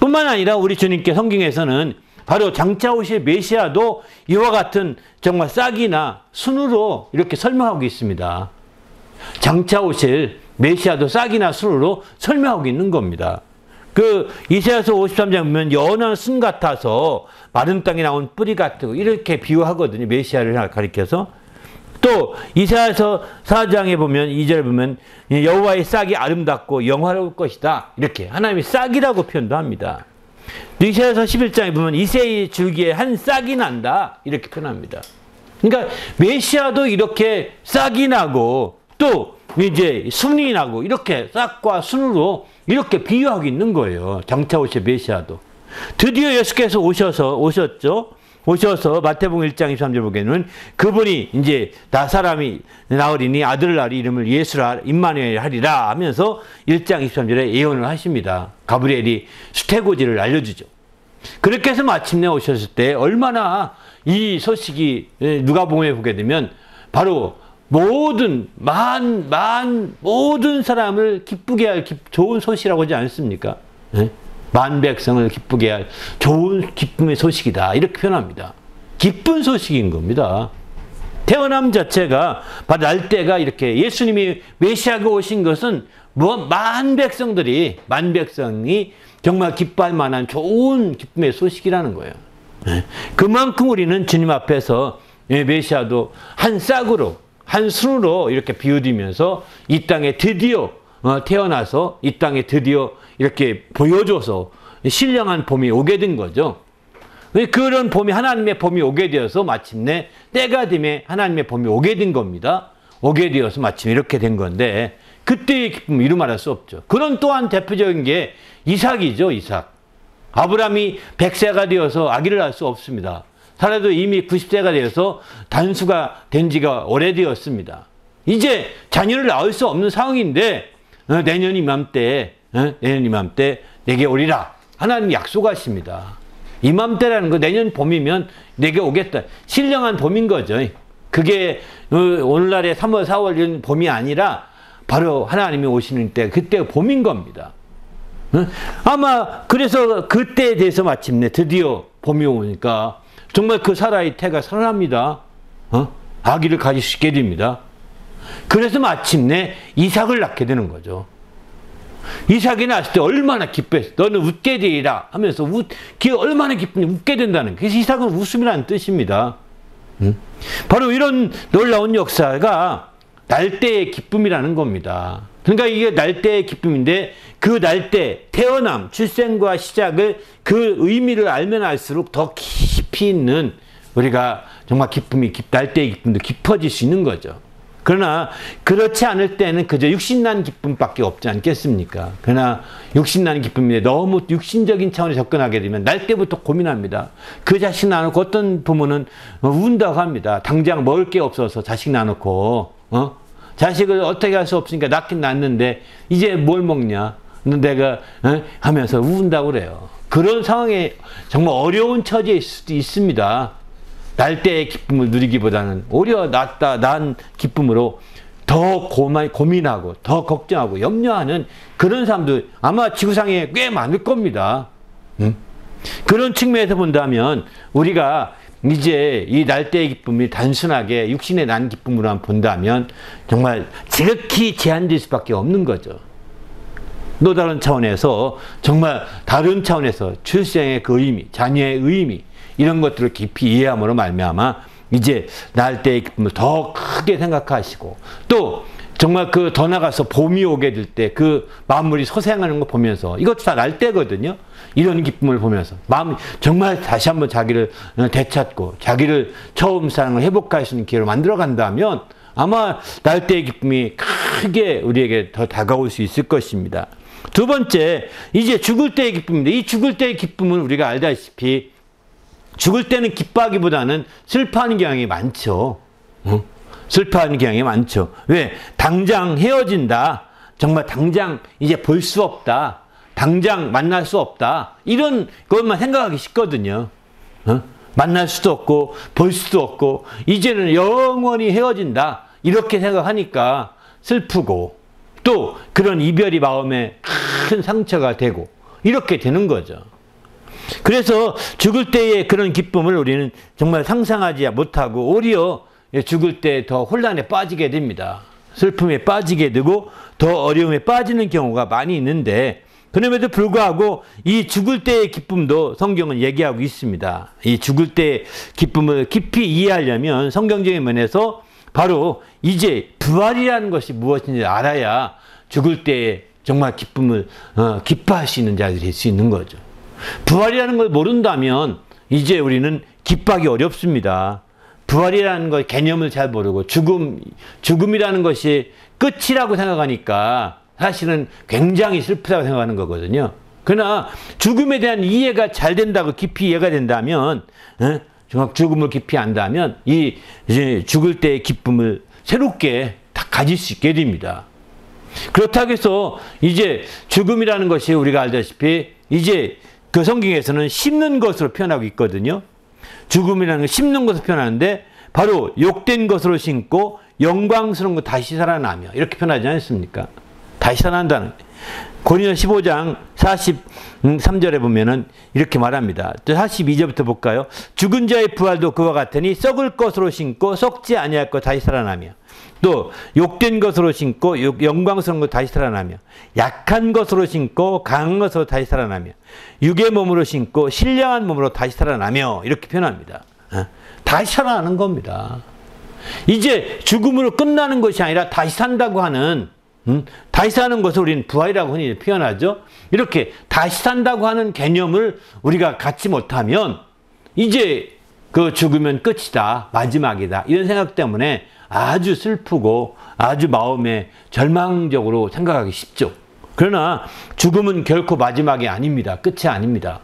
뿐만 아니라 우리 주님께 성경에서는 바로 장차 오실 메시아도 이와 같은 정말 싹이나 순으로 이렇게 설명하고 있습니다. 장차 오실 메시아도 싹이나 순으로 설명하고 있는 겁니다. 그 이사야서 53장 보면 연한 순 같아서 마른 땅에 나온 뿌리 같고 이렇게 비유하거든요. 메시아를 가리켜서. 또 이사야서 4장에 보면 2절에 보면 여호와의 싹이 아름답고 영화로울 것이다. 이렇게 하나님이 싹이라고 표현도 합니다. 이사야서 11장에 보면 이새의 줄기에 한 싹이 난다. 이렇게 표현합니다. 그러니까 메시아도 이렇게 싹이 나고 또 이제 순이 나고 이렇게 싹과 순으로 이렇게 비유하고 있는 거예요. 장차 오실 메시아도. 드디어 예수께서 오셨죠. 오셔서 마태복음 1장 23절 보기에는 그분이 이제 사람이 나으리니 아들을 낳으리 이름을 예수라 임마누엘 하리라 하면서 1장 23절에 예언을 하십니다. 가브리엘이 수태고지를 알려주죠. 그렇게 해서 마침내 오셨을 때 얼마나 이 소식이 누가복음에 보게 되면 바로 모든 모든 사람을 기쁘게 할 좋은 소식이라고 하지 않습니까? 네? 만 백성을 기쁘게 할 좋은 기쁨의 소식이다. 이렇게 표현합니다. 기쁜 소식인 겁니다. 태어남 자체가 바로 날때가 이렇게 예수님이 메시아가 오신 것은 만 백성이 정말 기뻐할 만한 좋은 기쁨의 소식이라는 거예요. 네? 그만큼 우리는 주님 앞에서 메시아도 한 싹으로 한 순으로 이렇게 비유되면서 이 땅에 드디어 태어나서 이 땅에 드디어 이렇게 보여줘서 신령한 봄이 오게 된 거죠. 그런 봄이 하나님의 봄이 오게 되어서 마침내 때가 되면 하나님의 봄이 오게 된 겁니다. 오게 되어서 마침 이렇게 된 건데 그때의 기쁨을 이루 말할 수 없죠. 그런 또한 대표적인 게 이삭이죠. 이삭. 아브라함이 100세가 되어서 아기를 낳을 수 없습니다. 살아도 이미 90세가 되어서 단수가 된 지가 오래되었습니다. 이제 자녀를 낳을 수 없는 상황인데 내년 이맘때 내게 오리라. 하나님 약속하십니다. 이맘때라는 거 내년 봄이면 내게 오겠다. 신령한 봄인 거죠. 그게 오늘날의 3월, 4월 이런 봄이 아니라 바로 하나님이 오시는 때, 그때 봄인 겁니다. 아마 그래서 그때에 대해서 마침내 드디어 봄이 오니까 정말 그 사라의 태가 살아납니다. 아기를 가질 수 있게 됩니다. 그래서 마침내 이삭을 낳게 되는 거죠. 이삭이 낳았을 때 얼마나 기뻐했어. 너는 웃게 되리라 하면서 얼마나 기쁜지 웃게 된다는. 그래서 이삭은 웃음이라는 뜻입니다. 바로 이런 놀라운 역사가 날때의 기쁨이라는 겁니다. 그러니까 이게 날때의 기쁨인데 그 날때, 태어남, 출생과 시작을 그 의미를 알면 알수록 더 깊이 있는 우리가 정말 날때의 기쁨도 깊어질 수 있는 거죠. 그러나 그렇지 않을 때는 그저 육신난 기쁨밖에 없지 않겠습니까? 그러나 육신난 기쁨인데 너무 육신적인 차원에 접근하게 되면 날 때부터 고민합니다. 그 자식 낳아놓고 어떤 부모는 운다고 합니다. 당장 먹을 게 없어서 자식 낳아놓고 자식을 어떻게 할 수 없으니까 낳긴 낳는데 이제 뭘 먹냐 내가 하면서 운다고 그래요. 그런 상황에 정말 어려운 처지에 있을 수도 있습니다. 날 때의 기쁨을 누리기보다는 오히려 난 기쁨으로 더 고민하고 더 걱정하고 염려하는 그런 사람도 아마 지구상에 꽤 많을 겁니다. 그런 측면에서 본다면 우리가 이제 이 날 때의 기쁨이 단순하게 육신의 난 기쁨으로만 본다면 정말 지극히 제한될 수밖에 없는 거죠. 또 다른 차원에서 정말 다른 차원에서 출생의 그 의미, 자녀의 의미 이런 것들을 깊이 이해함으로 말미암아 이제 날 때의 기쁨을 더 크게 생각하시고 또 정말 그 더 나가서 봄이 오게 될 때 그 만물이 소생하는 거 보면서 이것도 다 날 때거든요. 이런 기쁨을 보면서 마음이 정말 다시 한번 자기를 되찾고 자기를 처음 사랑을 회복할 수 있는 기회로 만들어 간다면 아마 날 때의 기쁨이 크게 우리에게 더 다가올 수 있을 것입니다. 두 번째, 이제 죽을 때의 기쁨인데 이 죽을 때의 기쁨은 우리가 알다시피 죽을 때는 기뻐하기보다는 슬퍼하는 경향이 많죠. 슬퍼하는 경향이 많죠. 왜? 당장 헤어진다. 정말 당장 이제 볼 수 없다. 당장 만날 수 없다. 이런 것만 생각하기 쉽거든요. 만날 수도 없고 볼 수도 없고 이제는 영원히 헤어진다. 이렇게 생각하니까 슬프고 또 그런 이별이 마음에 큰 상처가 되고 이렇게 되는 거죠. 그래서 죽을 때의 그런 기쁨을 우리는 정말 상상하지 못하고 오히려 죽을 때 더 혼란에 빠지게 됩니다. 슬픔에 빠지게 되고 더 어려움에 빠지는 경우가 많이 있는데 그럼에도 불구하고 이 죽을 때의 기쁨도 성경은 얘기하고 있습니다. 이 죽을 때의 기쁨을 깊이 이해하려면 성경적인 면에서 바로 이제 부활이라는 것이 무엇인지 알아야 죽을 때에 정말 기쁨을 기뻐할 수 있는 자들이 될 수 있는 거죠. 부활이라는 걸 모른다면 이제 우리는 기뻐하기 어렵습니다. 부활이라는 것 개념을 잘 모르고 죽음이라는 것이 끝이라고 생각하니까 사실은 굉장히 슬프다고 생각하는 거거든요. 그러나 죽음에 대한 이해가 잘 된다고 깊이 이해가 된다면 죽음을 깊이 안다면 이제 죽을 때의 기쁨을 새롭게 다 가질 수 있게 됩니다. 그렇다고 해서 이제 죽음이라는 것이 우리가 알다시피 이제 그 성경에서는 씹는 것으로 표현하고 있거든요. 죽음이라는 걸 씹는 것으로 표현하는데 바로 욕된 것으로 심고 영광스러운 것 다시 살아나며 이렇게 표현하지 않습니까? 다시 살아난다는 고린도서 15장 43절에 보면은 이렇게 말합니다. 42절부터 볼까요? 죽은 자의 부활도 그와 같으니 썩을 것으로 심고 썩지 아니할 것 다시 살아나며 또 욕된 것으로 심고 영광스러운 것 다시 살아나며 약한 것으로 심고 강한 것으로 다시 살아나며 육의 몸으로 심고 신령한 몸으로 다시 살아나며 이렇게 표현합니다. 다시 살아나는 겁니다. 이제 죽음으로 끝나는 것이 아니라 다시 산다고 하는 다시 사는 것을 우리는 부활이라고 흔히 표현하죠. 이렇게 다시 산다고 하는 개념을 우리가 갖지 못하면 이제 그 죽으면 끝이다, 마지막이다 이런 생각 때문에 아주 슬프고 아주 마음에 절망적으로 생각하기 쉽죠. 그러나 죽음은 결코 마지막이 아닙니다. 끝이 아닙니다.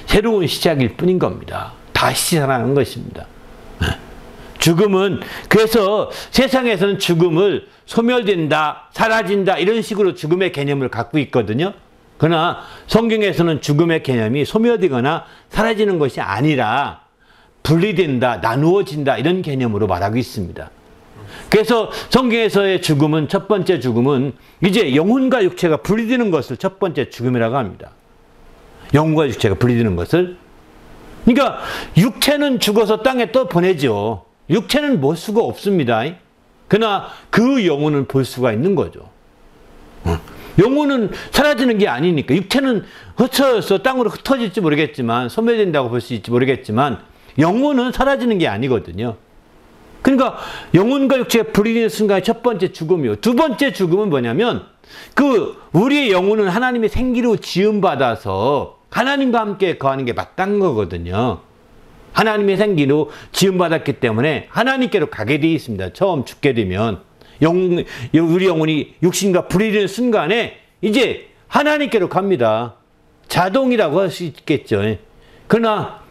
새로운 시작일 뿐인 겁니다. 다시 살아나는 것입니다. 죽음은 그래서 세상에서는 죽음을 소멸된다, 사라진다 이런 식으로 죽음의 개념을 갖고 있거든요. 그러나 성경에서는 죽음의 개념이 소멸되거나 사라지는 것이 아니라 분리된다, 나누어진다 이런 개념으로 말하고 있습니다. 그래서 성경에서의 죽음은, 첫 번째 죽음은 이제 영혼과 육체가 분리되는 것을 첫 번째 죽음이라고 합니다. 영혼과 육체가 분리되는 것을. 그러니까 육체는 죽어서 땅에 또 보내죠. 육체는 볼 수가 없습니다. 그러나 그 영혼은 볼 수가 있는 거죠. 영혼은 사라지는 게 아니니까. 육체는 흩어져서 땅으로 흩어질지 모르겠지만, 소멸된다고 볼 수 있지 모르겠지만, 영혼은 사라지는 게 아니거든요. 그러니까 영혼과 육체가 분리되는 순간이 첫 번째 죽음이요. 두 번째 죽음은 뭐냐면, 우리의 영혼은 하나님의 생기로 지음받아서 하나님과 함께 거하는 게 마땅한 거거든요. 하나님의 생기로 지음받았기 때문에 하나님께로 가게 되어 있습니다. 처음 죽게 되면. 우리 영혼이 육신과 분리되는 순간에 이제 하나님께로 갑니다. 자동이라고 할 수 있겠죠. 그러나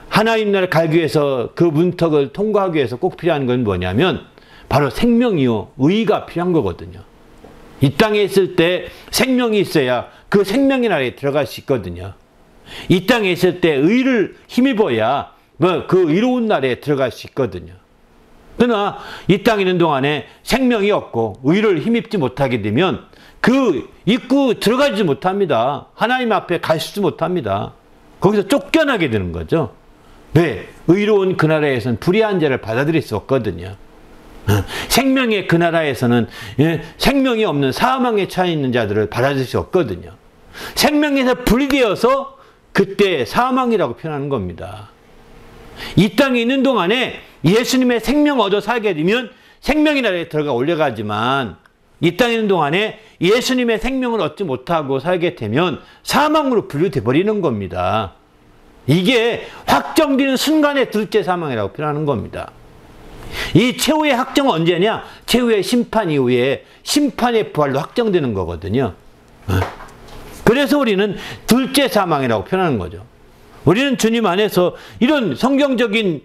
하나님 나라를 가기 위해서 그 문턱을 통과하기 위해서 꼭 필요한 건 뭐냐면 바로 생명이요, 의가 필요한 거거든요. 이 땅에 있을 때 생명이 있어야 그 생명의 나라에 들어갈 수 있거든요. 이 땅에 있을 때 의를 힘입어야 그 의로운 나라에 들어갈 수 있거든요. 그러나 이 땅에 있는 동안에 생명이 없고 의를 힘입지 못하게 되면 그 입구 들어가지 못합니다. 하나님 앞에 갈 수 못합니다. 거기서 쫓겨나게 되는 거죠. 왜? 의로운 그 나라에서는 불의한 자를 받아들일 수 없거든요. 생명의 그 나라에서는 생명이 없는 사망에 처해 있는 자들을 받아들일 수 없거든요. 생명에서 분리되어서 그때 사망이라고 표현하는 겁니다. 이 땅에 있는 동안에 예수님의 생명 얻어 살게 되면 생명의 나라에 들어가 올라가지만, 이 땅에 있는 동안에 예수님의 생명을 얻지 못하고 살게 되면 사망으로 분류돼 버리는 겁니다. 이게 확정되는 순간에 둘째 사망이라고 표현하는 겁니다. 이 최후의 확정은 언제냐? 최후의 심판 이후에 심판의 부활로 확정되는 거거든요. 그래서 우리는 둘째 사망이라고 표현하는 거죠. 우리는 주님 안에서 이런 성경적인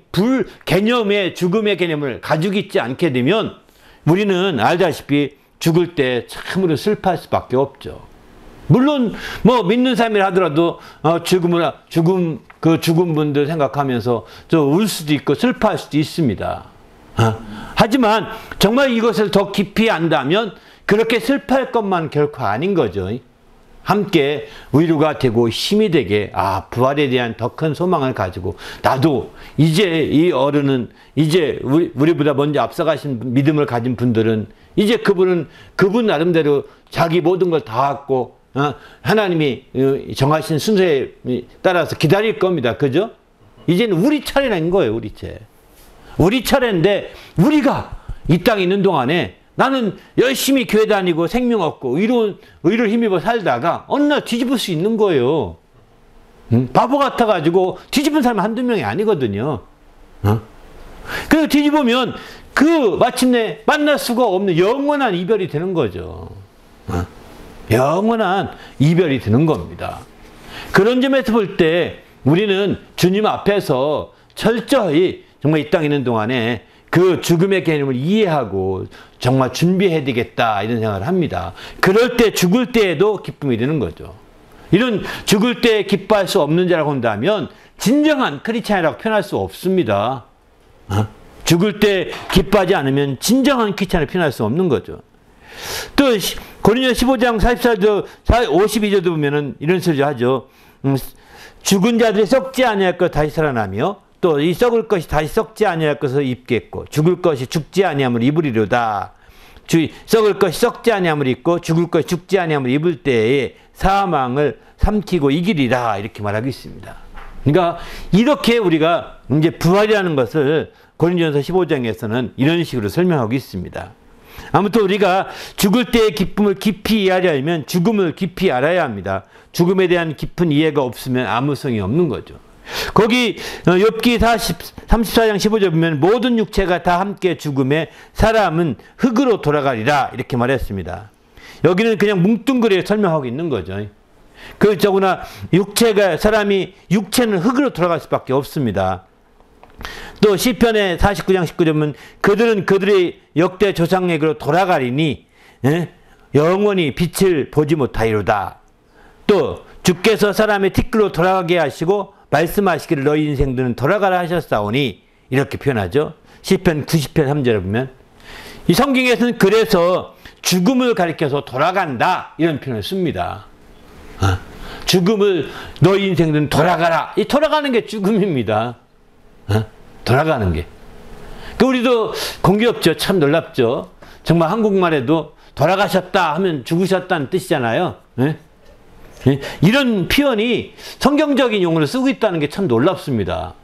개념의 죽음의 개념을 가지고 있지 않게 되면 우리는 알다시피 죽을 때 참으로 슬퍼할 수밖에 없죠. 물론 믿는 사람이라 하더라도 죽은 분들 생각하면서 울 수도 있고 슬퍼할 수도 있습니다. 하지만 정말 이것을 더 깊이 안다면 그렇게 슬퍼할 것만 결코 아닌 거죠. 함께 위로가 되고 힘이 되게, 부활에 대한 더 큰 소망을 가지고 나도 이제 이 어른은, 이제 우리보다 먼저 앞서가신 믿음을 가진 분들은 이제 그분 나름대로 자기 모든 걸 다 갖고 하나님이 정하신 순서에 따라서 기다릴 겁니다. 그죠? 이제는 우리 차례라는 거예요. 우리 차례인데 우리가 이 땅에 있는 동안에 나는 열심히 교회 다니고 생명 얻고 의를 힘입어 살다가 어느 날 뒤집을 수 있는 거예요. 바보 같아가지고 뒤집은 사람은 한두 명이 아니거든요. 그래서 뒤집으면 마침내 만날 수가 없는 영원한 이별이 되는 거죠. 영원한 이별이 되는 겁니다. 그런 점에서 볼 때 우리는 주님 앞에서 철저히 정말 이 땅에 있는 동안에 그 죽음의 개념을 이해하고 정말 준비해야 되겠다 이런 생각을 합니다. 그럴 때 죽을 때에도 기쁨이 되는 거죠. 이런 죽을 때 기뻐할 수 없는 자라고 한다면 진정한 크리스찬이라고 표현할 수 없습니다. 죽을 때 기뻐하지 않으면 진정한 크리스찬을 표현할 수 없는 거죠. 또 고린도서 15장 44절 52절도 보면은 이런 소리 하죠. 죽은 자들이 썩지 아니할 것 다시 살아나며 또 이 썩을 것이 다시 썩지 아니할 것을 입겠고 죽을 것이 죽지 아니함을 입으리로다. 썩을 것이 썩지 아니함을 입고 죽을 것이 죽지 아니함을 입을 때에 사망을 삼키고 이기리라 이렇게 말하고 있습니다. 그러니까 이렇게 우리가 이제 부활이라는 것을 고린도전서 15장에서는 이런 식으로 설명하고 있습니다. 아무튼 우리가 죽을 때의 기쁨을 깊이 이해하려면 죽음을 깊이 알아야 합니다. 죽음에 대한 깊은 이해가 없으면 아무 성이 없는 거죠. 거기 욥기 34장 15절 보면 모든 육체가 다 함께 죽음에 사람은 흙으로 돌아가리라 이렇게 말했습니다. 여기는 그냥 뭉뚱그려 설명하고 있는 거죠. 더구나 육체는 흙으로 돌아갈 수밖에 없습니다. 또 시편의 49장 19절 보면 그들은 그들의 역대 조상에게로 돌아가리니 영원히 빛을 보지 못하리로다. 또 주께서 사람의 티끌로 돌아가게 하시고 말씀하시기를 너희 인생들은 돌아가라 하셨사오니 이렇게 표현하죠. 시편 90편 3절에 보면 이 성경에서는 그래서 죽음을 가리켜서 돌아간다 이런 표현을 씁니다. 죽음을 너희 인생들은 돌아가라. 이 돌아가는 게 죽음입니다. 돌아가는 게. 우리도 공교롭죠. 참 놀랍죠. 정말 한국말에도 돌아가셨다 하면 죽으셨다는 뜻이잖아요. 이런 표현이 성경적인 용어를 쓰고 있다는 게 참 놀랍습니다.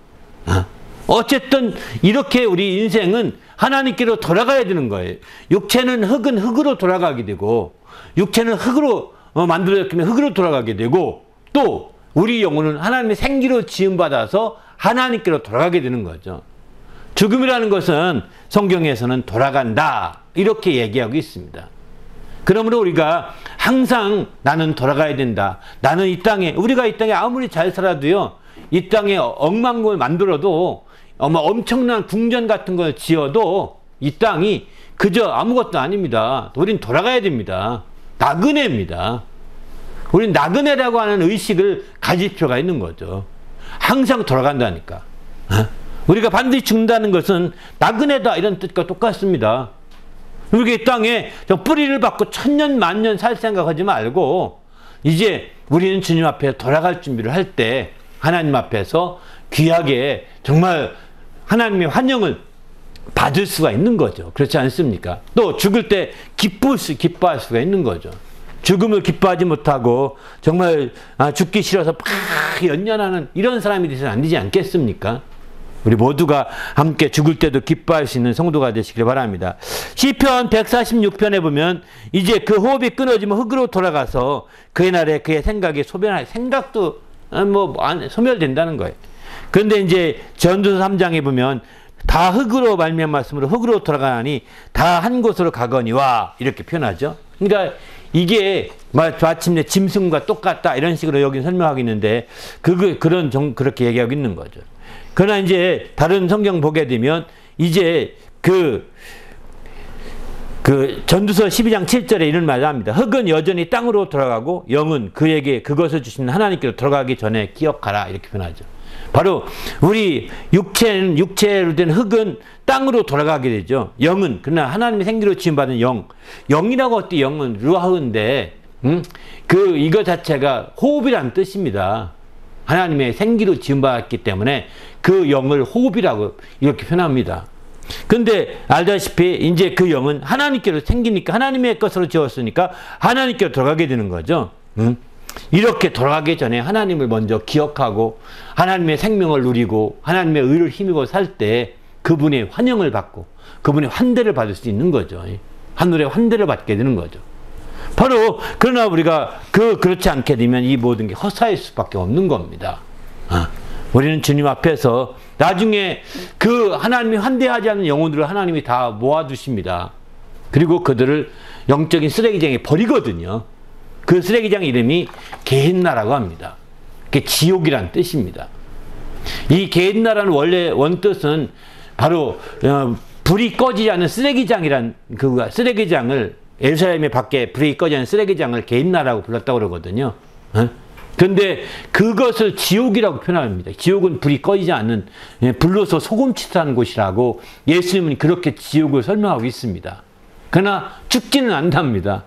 어쨌든 이렇게 우리 인생은 하나님께로 돌아가야 되는 거예요. 육체는 흙은 흙으로 돌아가게 되고 육체는 흙으로 만들어졌기 흙으로 돌아가게 되고 또 우리 영혼은 하나님의 생기로 지음받아서 하나님께로 돌아가게 되는 거죠. 죽음이라는 것은 성경에서는 돌아간다 이렇게 얘기하고 있습니다. 그러므로 우리가 항상 나는 돌아가야 된다. 나는 이 땅에 우리가 이 땅에 아무리 잘 살아도요. 이 땅에 억만금을 만들어도 엄청난 궁전 같은 걸 지어도 이 땅이 그저 아무것도 아닙니다. 우린 돌아가야 됩니다. 나그네입니다. 우린 나그네라고 하는 의식을 가질 필요가 있는 거죠. 항상 돌아간다니까. 우리가 반드시 죽는다는 것은 나그네다 이런 뜻과 똑같습니다. 우리가 이 땅에 뿌리를 받고 천년 만년 살 생각하지 말고 이제 우리는 주님 앞에 돌아갈 준비를 할 때 하나님 앞에서 귀하게 정말 하나님의 환영을 받을 수가 있는 거죠. 그렇지 않습니까? 또 죽을 때 기뻐할 수가 있는 거죠. 죽음을 기뻐하지 못하고 정말 죽기 싫어서 막 연연하는 이런 사람이 되서는 안 되지 않겠습니까? 우리 모두가 함께 죽을 때도 기뻐할 수 있는 성도가 되시길 바랍니다. 시편 146편에 보면 이제 그 호흡이 끊어지면 흙으로 돌아가서 그의 날에 그의 생각이 생각도 소멸된다는 거예요. 그런데 이제 전도서 3장에 보면 다 흙으로 말미암았으므로 흙으로 돌아가니 다 한 곳으로 가거니와 이렇게 표현하죠. 그러니까 이게 마침내 짐승과 똑같다 이런 식으로 여기 설명하고 있는데 그렇게 얘기하고 있는 거죠. 그러나 이제 다른 성경 보게 되면 이제 그 전두서 12장 7절에 이런 말을 합니다. 흙은 여전히 땅으로 돌아가고 영은 그에게 그것을 주시는 하나님께로 돌아가기 전에 기억하라 이렇게 표현하죠. 바로 우리 육체로 된 흙은 땅으로 돌아가게 되죠. 영은 그러나 하나님의 생기로 지음받은 영이라고 할 때 영은 루아흐인데 이거 자체가 호흡이라는 뜻입니다. 하나님의 생기로 지음받았기 때문에 그 영을 호흡이라고 이렇게 표현합니다. 근데 알다시피 이제 그 영은 하나님께로 생기니까 하나님의 것으로 지었으니까 하나님께로 돌아가게 되는 거죠. 이렇게 돌아가기 전에 하나님을 먼저 기억하고 하나님의 생명을 누리고 하나님의 의를 힘입어 살 때 그분의 환영을 받고 그분의 환대를 받을 수 있는 거죠. 하늘의 환대를 받게 되는 거죠. 바로 그러나 우리가 그렇지 않게 되면 이 모든 게 허사일 수밖에 없는 겁니다. 우리는 주님 앞에서 나중에 그 하나님이 환대하지 않는 영혼들을 하나님이 다 모아두십니다. 그리고 그들을 영적인 쓰레기장에 버리거든요. 그 쓰레기장 이름이 게헨나라고 합니다. 그게 지옥이란 뜻입니다. 이 게헨나라는 원래 원뜻은 바로 불이 꺼지지 않는 쓰레기장이란 쓰레기장을 예루살렘의 밖에 불이 꺼지지 않는 쓰레기장을 게헨나라고 불렀다고 그러거든요. 그런데 그것을 지옥이라고 표현합니다. 지옥은 불이 꺼지지 않는 불로서 소금치사하는 곳이라고 예수님은 그렇게 지옥을 설명하고 있습니다. 그러나 죽지는 않답니다.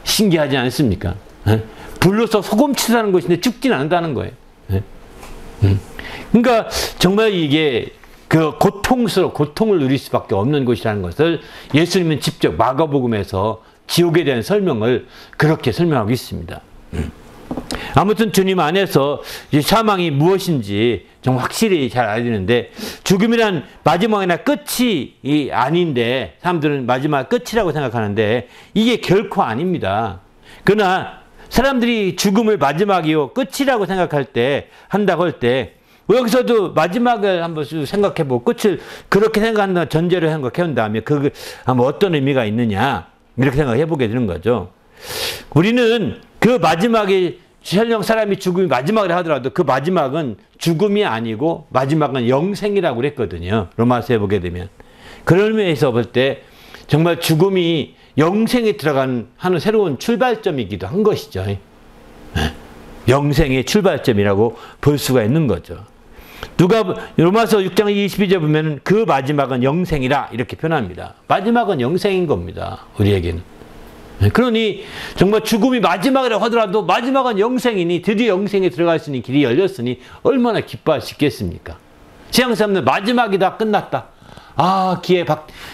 신기하지 않습니까? 불로서 소금치사하는 곳인데 죽지는 않는다는 거예요. 그러니까 정말 이게 고통을 누릴 수밖에 없는 곳이라는 것을 예수님은 직접 마가복음에서 지옥에 대한 설명을 그렇게 설명하고 있습니다. 아무튼 주님 안에서 사망이 무엇인지 좀 확실히 잘 알아야 되는데 죽음이란 마지막이나 끝이 아닌데 사람들은 마지막 끝이라고 생각하는데 이게 결코 아닙니다. 그러나 사람들이 죽음을 마지막이요 끝이라고 한다고 할 때 여기서도 마지막을 한번 생각해보고 끝을 그렇게 생각한다 전제로 생각해본다면 그게 어떤 의미가 있느냐 이렇게 생각해보게 되는 거죠. 우리는 그 마지막에 설령 사람이 죽음이 마지막이라 하더라도 그 마지막은 죽음이 아니고 마지막은 영생이라고 그랬거든요. 로마서에 보게 되면. 그런 의미에서 볼 때 정말 죽음이 영생에 들어가는 하는 새로운 출발점이기도 한 것이죠. 영생의 출발점이라고 볼 수가 있는 거죠. 로마서 6장 22절 보면 그 마지막은 영생이라 이렇게 표현합니다. 마지막은 영생인 겁니다. 우리에게는. 그러니 정말 죽음이 마지막이라고 하더라도 마지막은 영생이니 드디어 영생에 들어갈 수 있는 길이 열렸으니 얼마나 기뻐할 수 있겠습니까? 세상 사람들 마지막이다, 끝났다.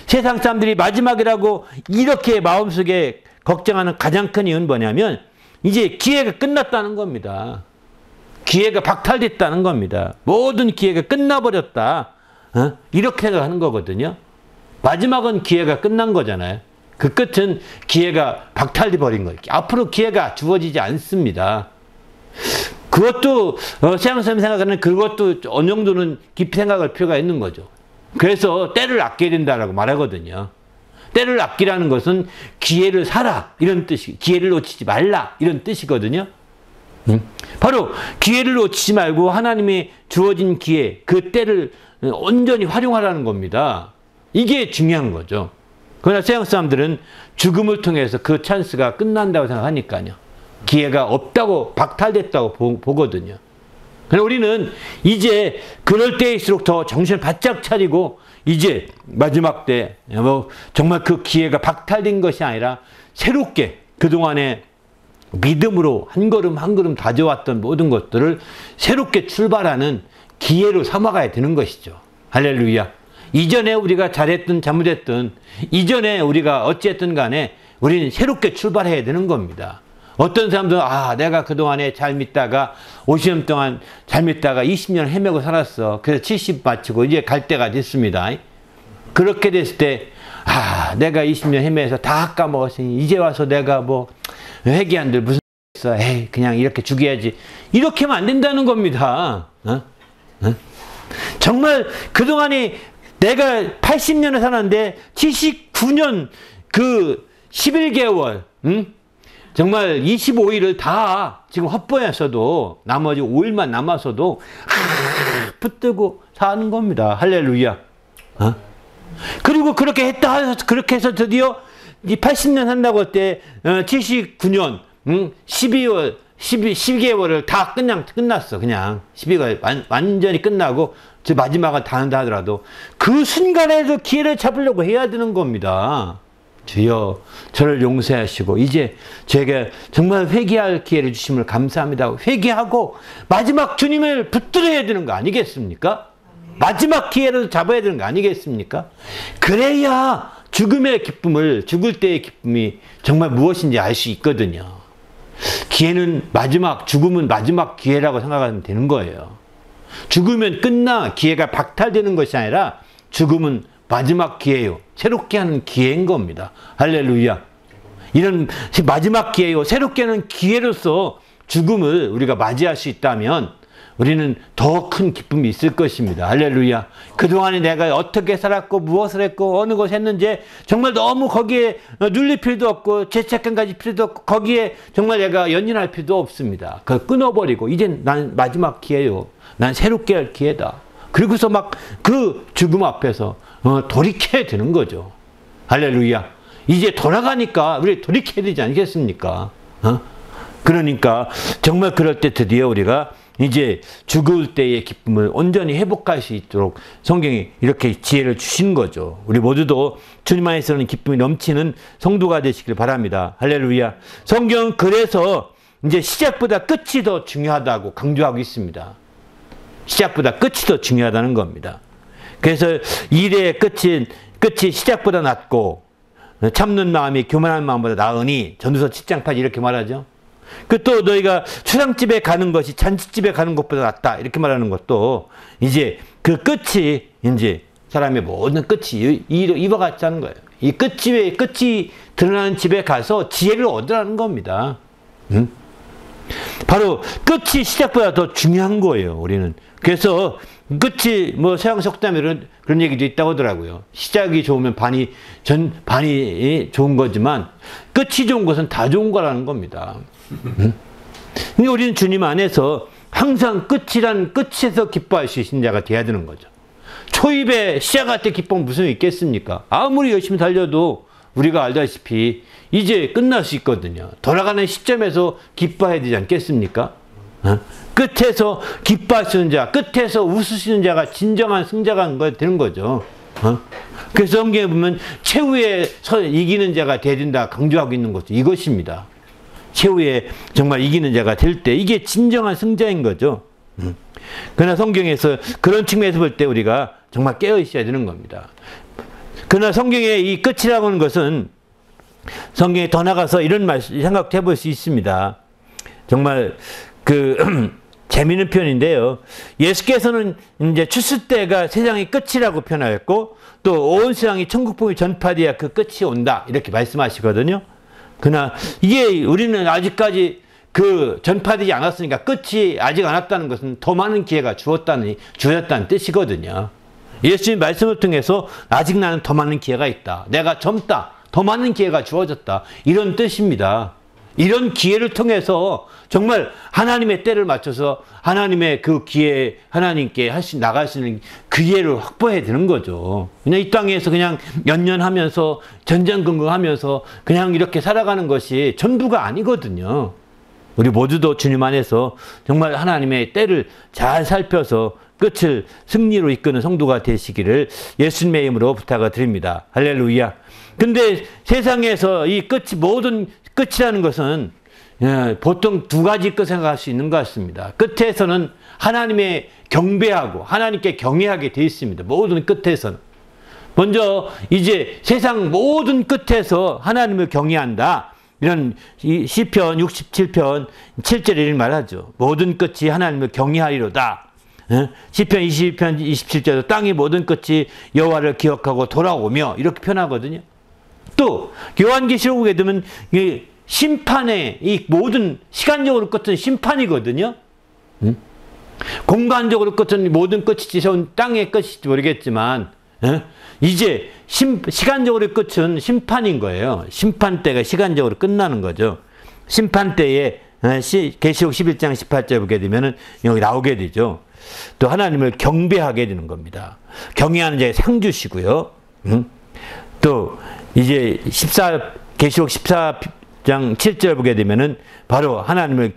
세상 사람들이 마지막이라고 이렇게 마음속에 걱정하는 가장 큰 이유는 뭐냐면 이제 기회가 끝났다는 겁니다. 기회가 박탈됐다는 겁니다. 모든 기회가 끝나버렸다. 이렇게 생각하는 거거든요. 마지막은 기회가 끝난 거잖아요. 그 끝은 기회가 박탈돼 버린 거예요. 앞으로 기회가 주어지지 않습니다. 그것도 세상 사람이 생각하는 그것도 어느 정도는 깊이 생각할 필요가 있는 거죠. 그래서 때를 아껴야 된다라고 말하거든요. 때를 아끼라는 것은 기회를 사라 이런 뜻이, 기회를 놓치지 말라 이런 뜻이거든요. 바로 기회를 놓치지 말고 하나님이 주어진 기회, 그 때를 온전히 활용하라는 겁니다. 이게 중요한 거죠. 그러나 세상 사람들은 죽음을 통해서 그 찬스가 끝난다고 생각하니까요. 기회가 없다고, 박탈됐다고 보거든요. 그러나 우리는 이제 그럴 때일수록 더 정신을 바짝 차리고 이제 마지막 때 정말 그 기회가 박탈된 것이 아니라 새롭게 그동안에 믿음으로 한 걸음 한 걸음 다져왔던 모든 것들을 새롭게 출발하는 기회로 삼아가야 되는 것이죠. 할렐루야. 이전에 우리가 잘했든 잘못했든 이전에 우리가 어찌했든 간에 우리는 새롭게 출발해야 되는 겁니다. 어떤 사람들은 내가 그동안에 잘 믿다가 50년 동안 잘 믿다가 20년 헤매고 살았어. 그래서 70 마치고 이제 갈 때가 됐습니다. 그렇게 됐을 때 내가 20년 헤매서 다 까먹었으니 이제 와서 내가 회개한들 무슨 있어. 그냥 이렇게 죽여야지. 이렇게 하면 안 된다는 겁니다. 정말 그동안에 내가 80년을 살았는데 79년 그 11개월 정말 25일을 다 지금 헛보였어도 나머지 5일만 남았어도 붙들고 사는 겁니다. 할렐루야. 그리고 그렇게 해서 드디어 80년 산다고 할 때 79년 12개월을 다 그냥 끝났어. 그냥 12개월 완전히 끝나고 저 마지막은 다 한다 하더라도 그 순간에도 기회를 잡으려고 해야 되는 겁니다. 주여 저를 용서하시고 이제 제가 정말 회개할 기회를 주심을 감사합니다. 회개하고 마지막 주님을 붙들어야 되는 거 아니겠습니까? 마지막 기회를 잡아야 되는 거 아니겠습니까? 그래야 죽음의 기쁨을, 죽을 때의 기쁨이 정말 무엇인지 알 수 있거든요. 기회는 죽음은 마지막 기회라고 생각하면 되는 거예요. 죽으면 끝나 기회가 박탈되는 것이 아니라 죽음은 마지막 기회요. 새롭게 하는 기회인 겁니다. 할렐루야. 이런 마지막 기회요. 새롭게 하는 기회로서 죽음을 우리가 맞이할 수 있다면 우리는 더 큰 기쁨이 있을 것입니다. 할렐루야. 그동안에 내가 어떻게 살았고 무엇을 했고 어느 것을 했는지 정말 너무 거기에 눌릴 필요도 없고 죄책감 가질 필요도 없고 거기에 정말 내가 연연할 필요도 없습니다. 그걸 끊어버리고 이제 난 마지막 기회요. 난 새롭게 할 기회다. 그리고서 막 그 죽음 앞에서 돌이켜야 되는 거죠. 할렐루야. 이제 돌아가니까 우리 돌이켜야 되지 않겠습니까? 그러니까 정말 그럴 때 드디어 우리가 이제 죽을 때의 기쁨을 온전히 회복할 수 있도록 성경이 이렇게 지혜를 주신 거죠. 우리 모두도 주님 안에서는 기쁨이 넘치는 성도가 되시길 바랍니다. 할렐루야. 성경은 그래서 이제 시작보다 끝이 더 중요하다고 강조하고 있습니다. 시작보다 끝이 더 중요하다는 겁니다. 그래서 일의 끝이 시작보다 낫고 참는 마음이 교만한 마음보다 나으니 전도서 7장 8 이렇게 말하죠. 그 또 너희가 추상집에 가는 것이 잔치집에 가는 것보다 낫다 이렇게 말하는 것도 이제 그 끝이 이제 사람의 모든 끝이 이와 같지 않은 거예요. 이 끝이 드러나는 집에 가서 지혜를 얻으라는 겁니다. 바로 끝이 시작보다 더 중요한 거예요. 우리는. 그래서 끝이 서양 속담에 그런 얘기도 있다고 하더라고요. 시작이 좋으면 반이 좋은 거지만 끝이 좋은 것은 다 좋은 거라는 겁니다. 근데 우리는 주님 안에서 항상 끝에서 기뻐할 수 있는 자가 돼야 되는 거죠. 초입에 시작할 때 기쁨은 무슨 있겠습니까? 아무리 열심히 달려도 우리가 알다시피 이제 끝날 수 있거든요. 돌아가는 시점에서 기뻐해야 되지 않겠습니까? 끝에서 기뻐하시는 자, 끝에서 웃으시는 자가 진정한 승자가 되는 거죠. 그래서 성경에 보면 최후에 이기는 자가 되린다 강조하고 있는 것도 이것입니다. 최후에 정말 이기는 자가 될 때 이게 진정한 승자인 거죠. 그러나 성경에서 그런 측면에서 볼 때 우리가 정말 깨어 있어야 되는 겁니다. 그러나 성경의 이 끝이라고 하는 것은 성경에 더 나가서 이런 생각도 해볼 수 있습니다. 정말 재미있는 표현인데요. 예수께서는 이제 출수 때가 세상의 끝이라고 표현하였고 또 온 세상이 천국복음이 전파되어야 그 끝이 온다 이렇게 말씀하시거든요. 그러나 이게 우리는 아직까지 전파되지 않았으니까 끝이 아직 안 왔다는 것은 더 많은 기회가 주어졌다는 뜻이거든요. 예수님 말씀을 통해서 아직 나는 더 많은 기회가 있다. 내가 젊다. 더 많은 기회가 주어졌다. 이런 뜻입니다. 이런 기회를 통해서 정말 하나님의 때를 맞춰서 하나님의 그 기회에 하나님께 나갈 수 있는 기회를 확보해야 되는 거죠. 그냥 이 땅에서 그냥 연연하면서 전전긍긍하면서 그냥 이렇게 살아가는 것이 전부가 아니거든요. 우리 모두도 주님 안에서 정말 하나님의 때를 잘 살펴서 끝을 승리로 이끄는 성도가 되시기를 예수님의 이름으로 부탁을 드립니다. 할렐루야. 근데 세상에서 이 모든 끝이라는 것은 보통 두 가지 끝 생각할 수 있는 것 같습니다. 끝에서는 하나님의 경배하고 하나님께 경외하게 되어 있습니다. 모든 끝에서는. 먼저 이제 세상 모든 끝에서 하나님을 경외한다. 이런 시편 67편 7절에 이렇게 말하죠. 모든 끝이 하나님을 경외하리로다. 시편 22편 27절에도 땅의 모든 끝이 여호와를 기억하고 돌아오며 이렇게 표현하거든요. 또 요한계시록 보게 되면 심판의 이 모든 시간적으로 끝은 심판이거든요. 공간적으로 끝은 모든 끝이 지서운 땅의 끝일지 모르겠지만 이제 시간적으로 끝은 심판인 거예요. 심판 때가 시간적으로 끝나는 거죠. 심판 때에 계시록 11장 18절 보게 되면은 여기 나오게 되죠. 또 하나님을 경배하게 되는 겁니다. 경외하는 자에 상 주시고요. 또 이제 계시록 14장 7절 보게 되면은 바로 하나님을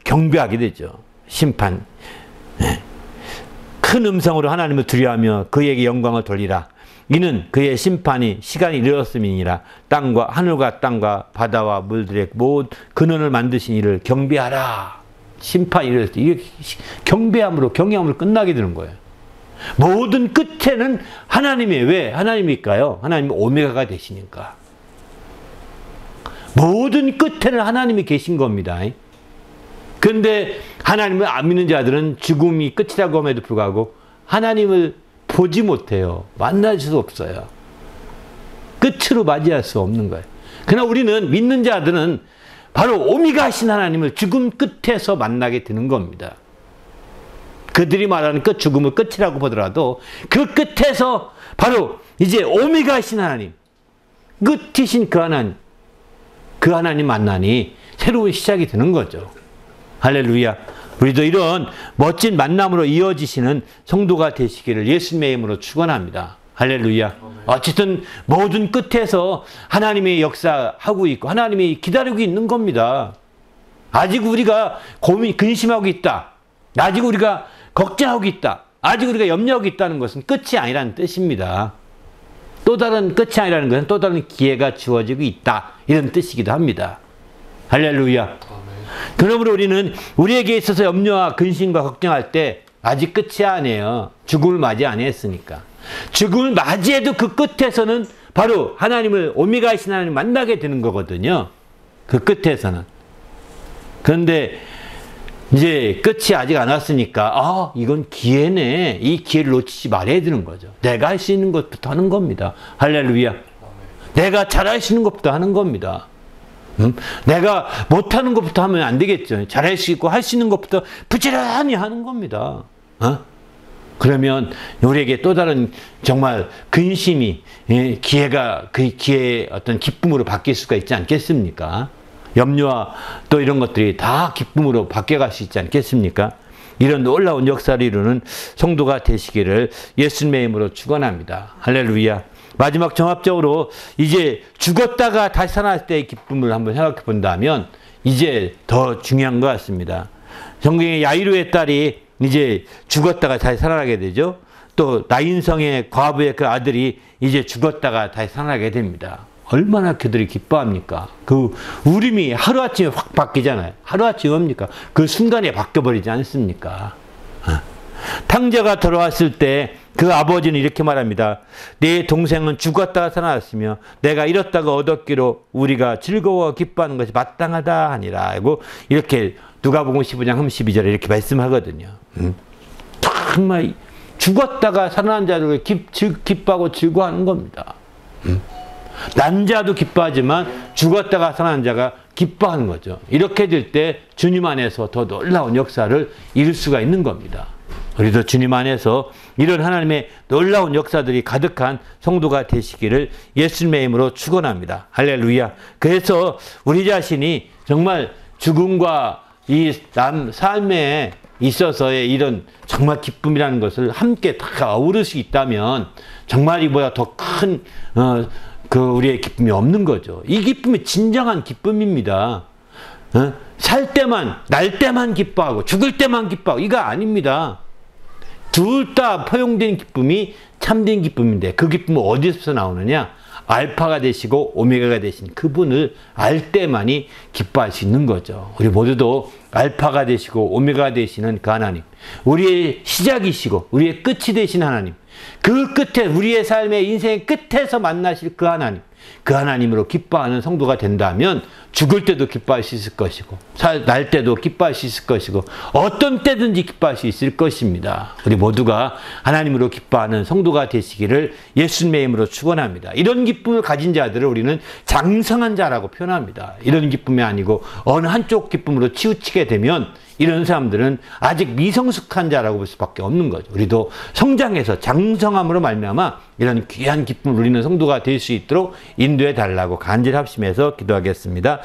경배하게 되죠. 심판. 큰 음성으로 하나님을 두려워하며 그에게 영광을 돌리라. 이는 그의 심판이 시간이 이르렀음이니라. 하늘과 땅과 바다와 물들의 모든 근원을 만드신 이를 경배하라. 심판이 이르렀을 때 이게 경외함으로 끝나게 되는 거예요. 모든 끝에는 왜 하나님일까요? 하나님이 오메가가 되시니까. 모든 끝에는 하나님이 계신 겁니다. 그런데 하나님을 안 믿는 자들은 죽음이 끝이라고 함에도 불구하고 하나님을 보지 못해요. 만날 수 없어요. 끝으로 맞이할 수 없는 거예요. 그러나 우리는 믿는 자들은 바로 오미가신 하나님을 죽음 끝에서 만나게 되는 겁니다. 그들이 말하는 죽음을 끝이라고 보더라도 그 끝에서 바로 이제 오미가신 하나님, 끝이신 그 하나님 만나니 새로운 시작이 되는 거죠. 할렐루야. 우리도 이런 멋진 만남으로 이어지시는 성도가 되시기를 예수님의 이름으로 축원합니다. 할렐루야. 어쨌든 모든 끝에서 하나님의 역사하고 있고 하나님이 기다리고 있는 겁니다. 아직 우리가 근심하고 있다. 아직 우리가 걱정하고 있다. 아직 우리가 염려하고 있다는 것은 끝이 아니라는 뜻입니다. 또 다른 끝이 아니라는 것은 또 다른 기회가 주어지고 있다. 이런 뜻이기도 합니다. 할렐루야. 그러므로 우리는 우리에게 있어서 염려와 근심과 걱정할 때 아직 끝이 아니에요. 죽음을 맞이 안 했으니까. 죽음을 맞이해도 그 끝에서는 바로 하나님을 오미가이신 하나님 만나게 되는 거거든요. 그 끝에서는. 그런데 이제 끝이 아직 안 왔으니까 이건 기회네. 이 기회를 놓치지 말아야 되는 거죠. 내가 할 수 있는 것부터 하는 겁니다. 할렐루야. 내가 잘할 수 있는 것부터 하는 겁니다. 내가 못하는 것부터 하면 안 되겠죠. 잘할 수 있고 할 수 있는 것부터 부지런히 하는 겁니다. 그러면 우리에게 또 다른 정말 근심이 그 기회의 어떤 기쁨으로 바뀔 수가 있지 않겠습니까? 염려와 또 이런 것들이 다 기쁨으로 바뀌어갈 수 있지 않겠습니까? 이런 놀라운 역사를 이루는 성도가 되시기를 예수님의 이름으로 축원합니다. 할렐루야. 마지막 종합적으로 이제 죽었다가 다시 살아날 때의 기쁨을 한번 생각해 본다면 이제 더 중요한 것 같습니다. 성경에 야이로의 딸이 이제 죽었다가 다시 살아나게 되죠. 또 나인성의 과부의 그 아들이 이제 죽었다가 다시 살아나게 됩니다. 얼마나 그들이 기뻐합니까? 그 울음이 하루아침에 확 바뀌잖아요. 하루아침에 뭡니까? 그 순간에 바뀌어버리지 않습니까? 탕자가 돌아왔을 때 그 아버지는 이렇게 말합니다. 내 동생은 죽었다가 살아났으며 내가 잃었다가 얻었기로 우리가 즐거워 기뻐하는 것이 마땅하다 하니라. 이렇게 누가복음 15장 32절에 이렇게 말씀하거든요. 정말 죽었다가 살아난 자를 기뻐하고 즐거워하는 겁니다. 난 자도 기뻐하지만 죽었다가 살아난 자가 기뻐하는 거죠. 이렇게 될 때 주님 안에서 더 놀라운 역사를 이룰 수가 있는 겁니다. 우리도 주님 안에서 이런 하나님의 놀라운 역사들이 가득한 성도가 되시기를 예수님의 이름으로 축원합니다. 할렐루야. 그래서 우리 자신이 정말 죽음과 이 삶에 있어서의 이런 정말 기쁨이라는 것을 함께 다 어우를 수 있다면 정말 이보다 더 큰 우리의 기쁨이 없는 거죠. 이 기쁨이 진정한 기쁨입니다. 살 때만, 날 때만 기뻐하고 죽을 때만 기뻐하고 이거 아닙니다. 둘 다 포용된 기쁨이 참된 기쁨인데 그 기쁨은 어디서 나오느냐? 알파가 되시고 오메가가 되신 그분을 알 때만이 기뻐할 수 있는 거죠. 우리 모두도 알파가 되시고 오메가가 되시는 그 하나님, 우리의 시작이시고 우리의 끝이 되신 하나님, 그 끝에 우리의 삶의 인생의 끝에서 만나실 그 하나님, 그 하나님으로 기뻐하는 성도가 된다면 죽을 때도 기뻐할 수 있을 것이고 날 때도 기뻐할 수 있을 것이고 어떤 때든지 기뻐할 수 있을 것입니다. 우리 모두가 하나님으로 기뻐하는 성도가 되시기를 예수님의 이름으로 축원합니다. 이런 기쁨을 가진 자들을 우리는 장성한 자라고 표현합니다. 이런 기쁨이 아니고 어느 한쪽 기쁨으로 치우치게 되면 이런 사람들은 아직 미성숙한 자라고 볼 수밖에 없는 거죠. 우리도 성장해서 장성함으로 말미암아 이런 귀한 기쁨을 누리는 성도가 될 수 있도록 인도해 달라고 간절히 합심해서 기도하겠습니다.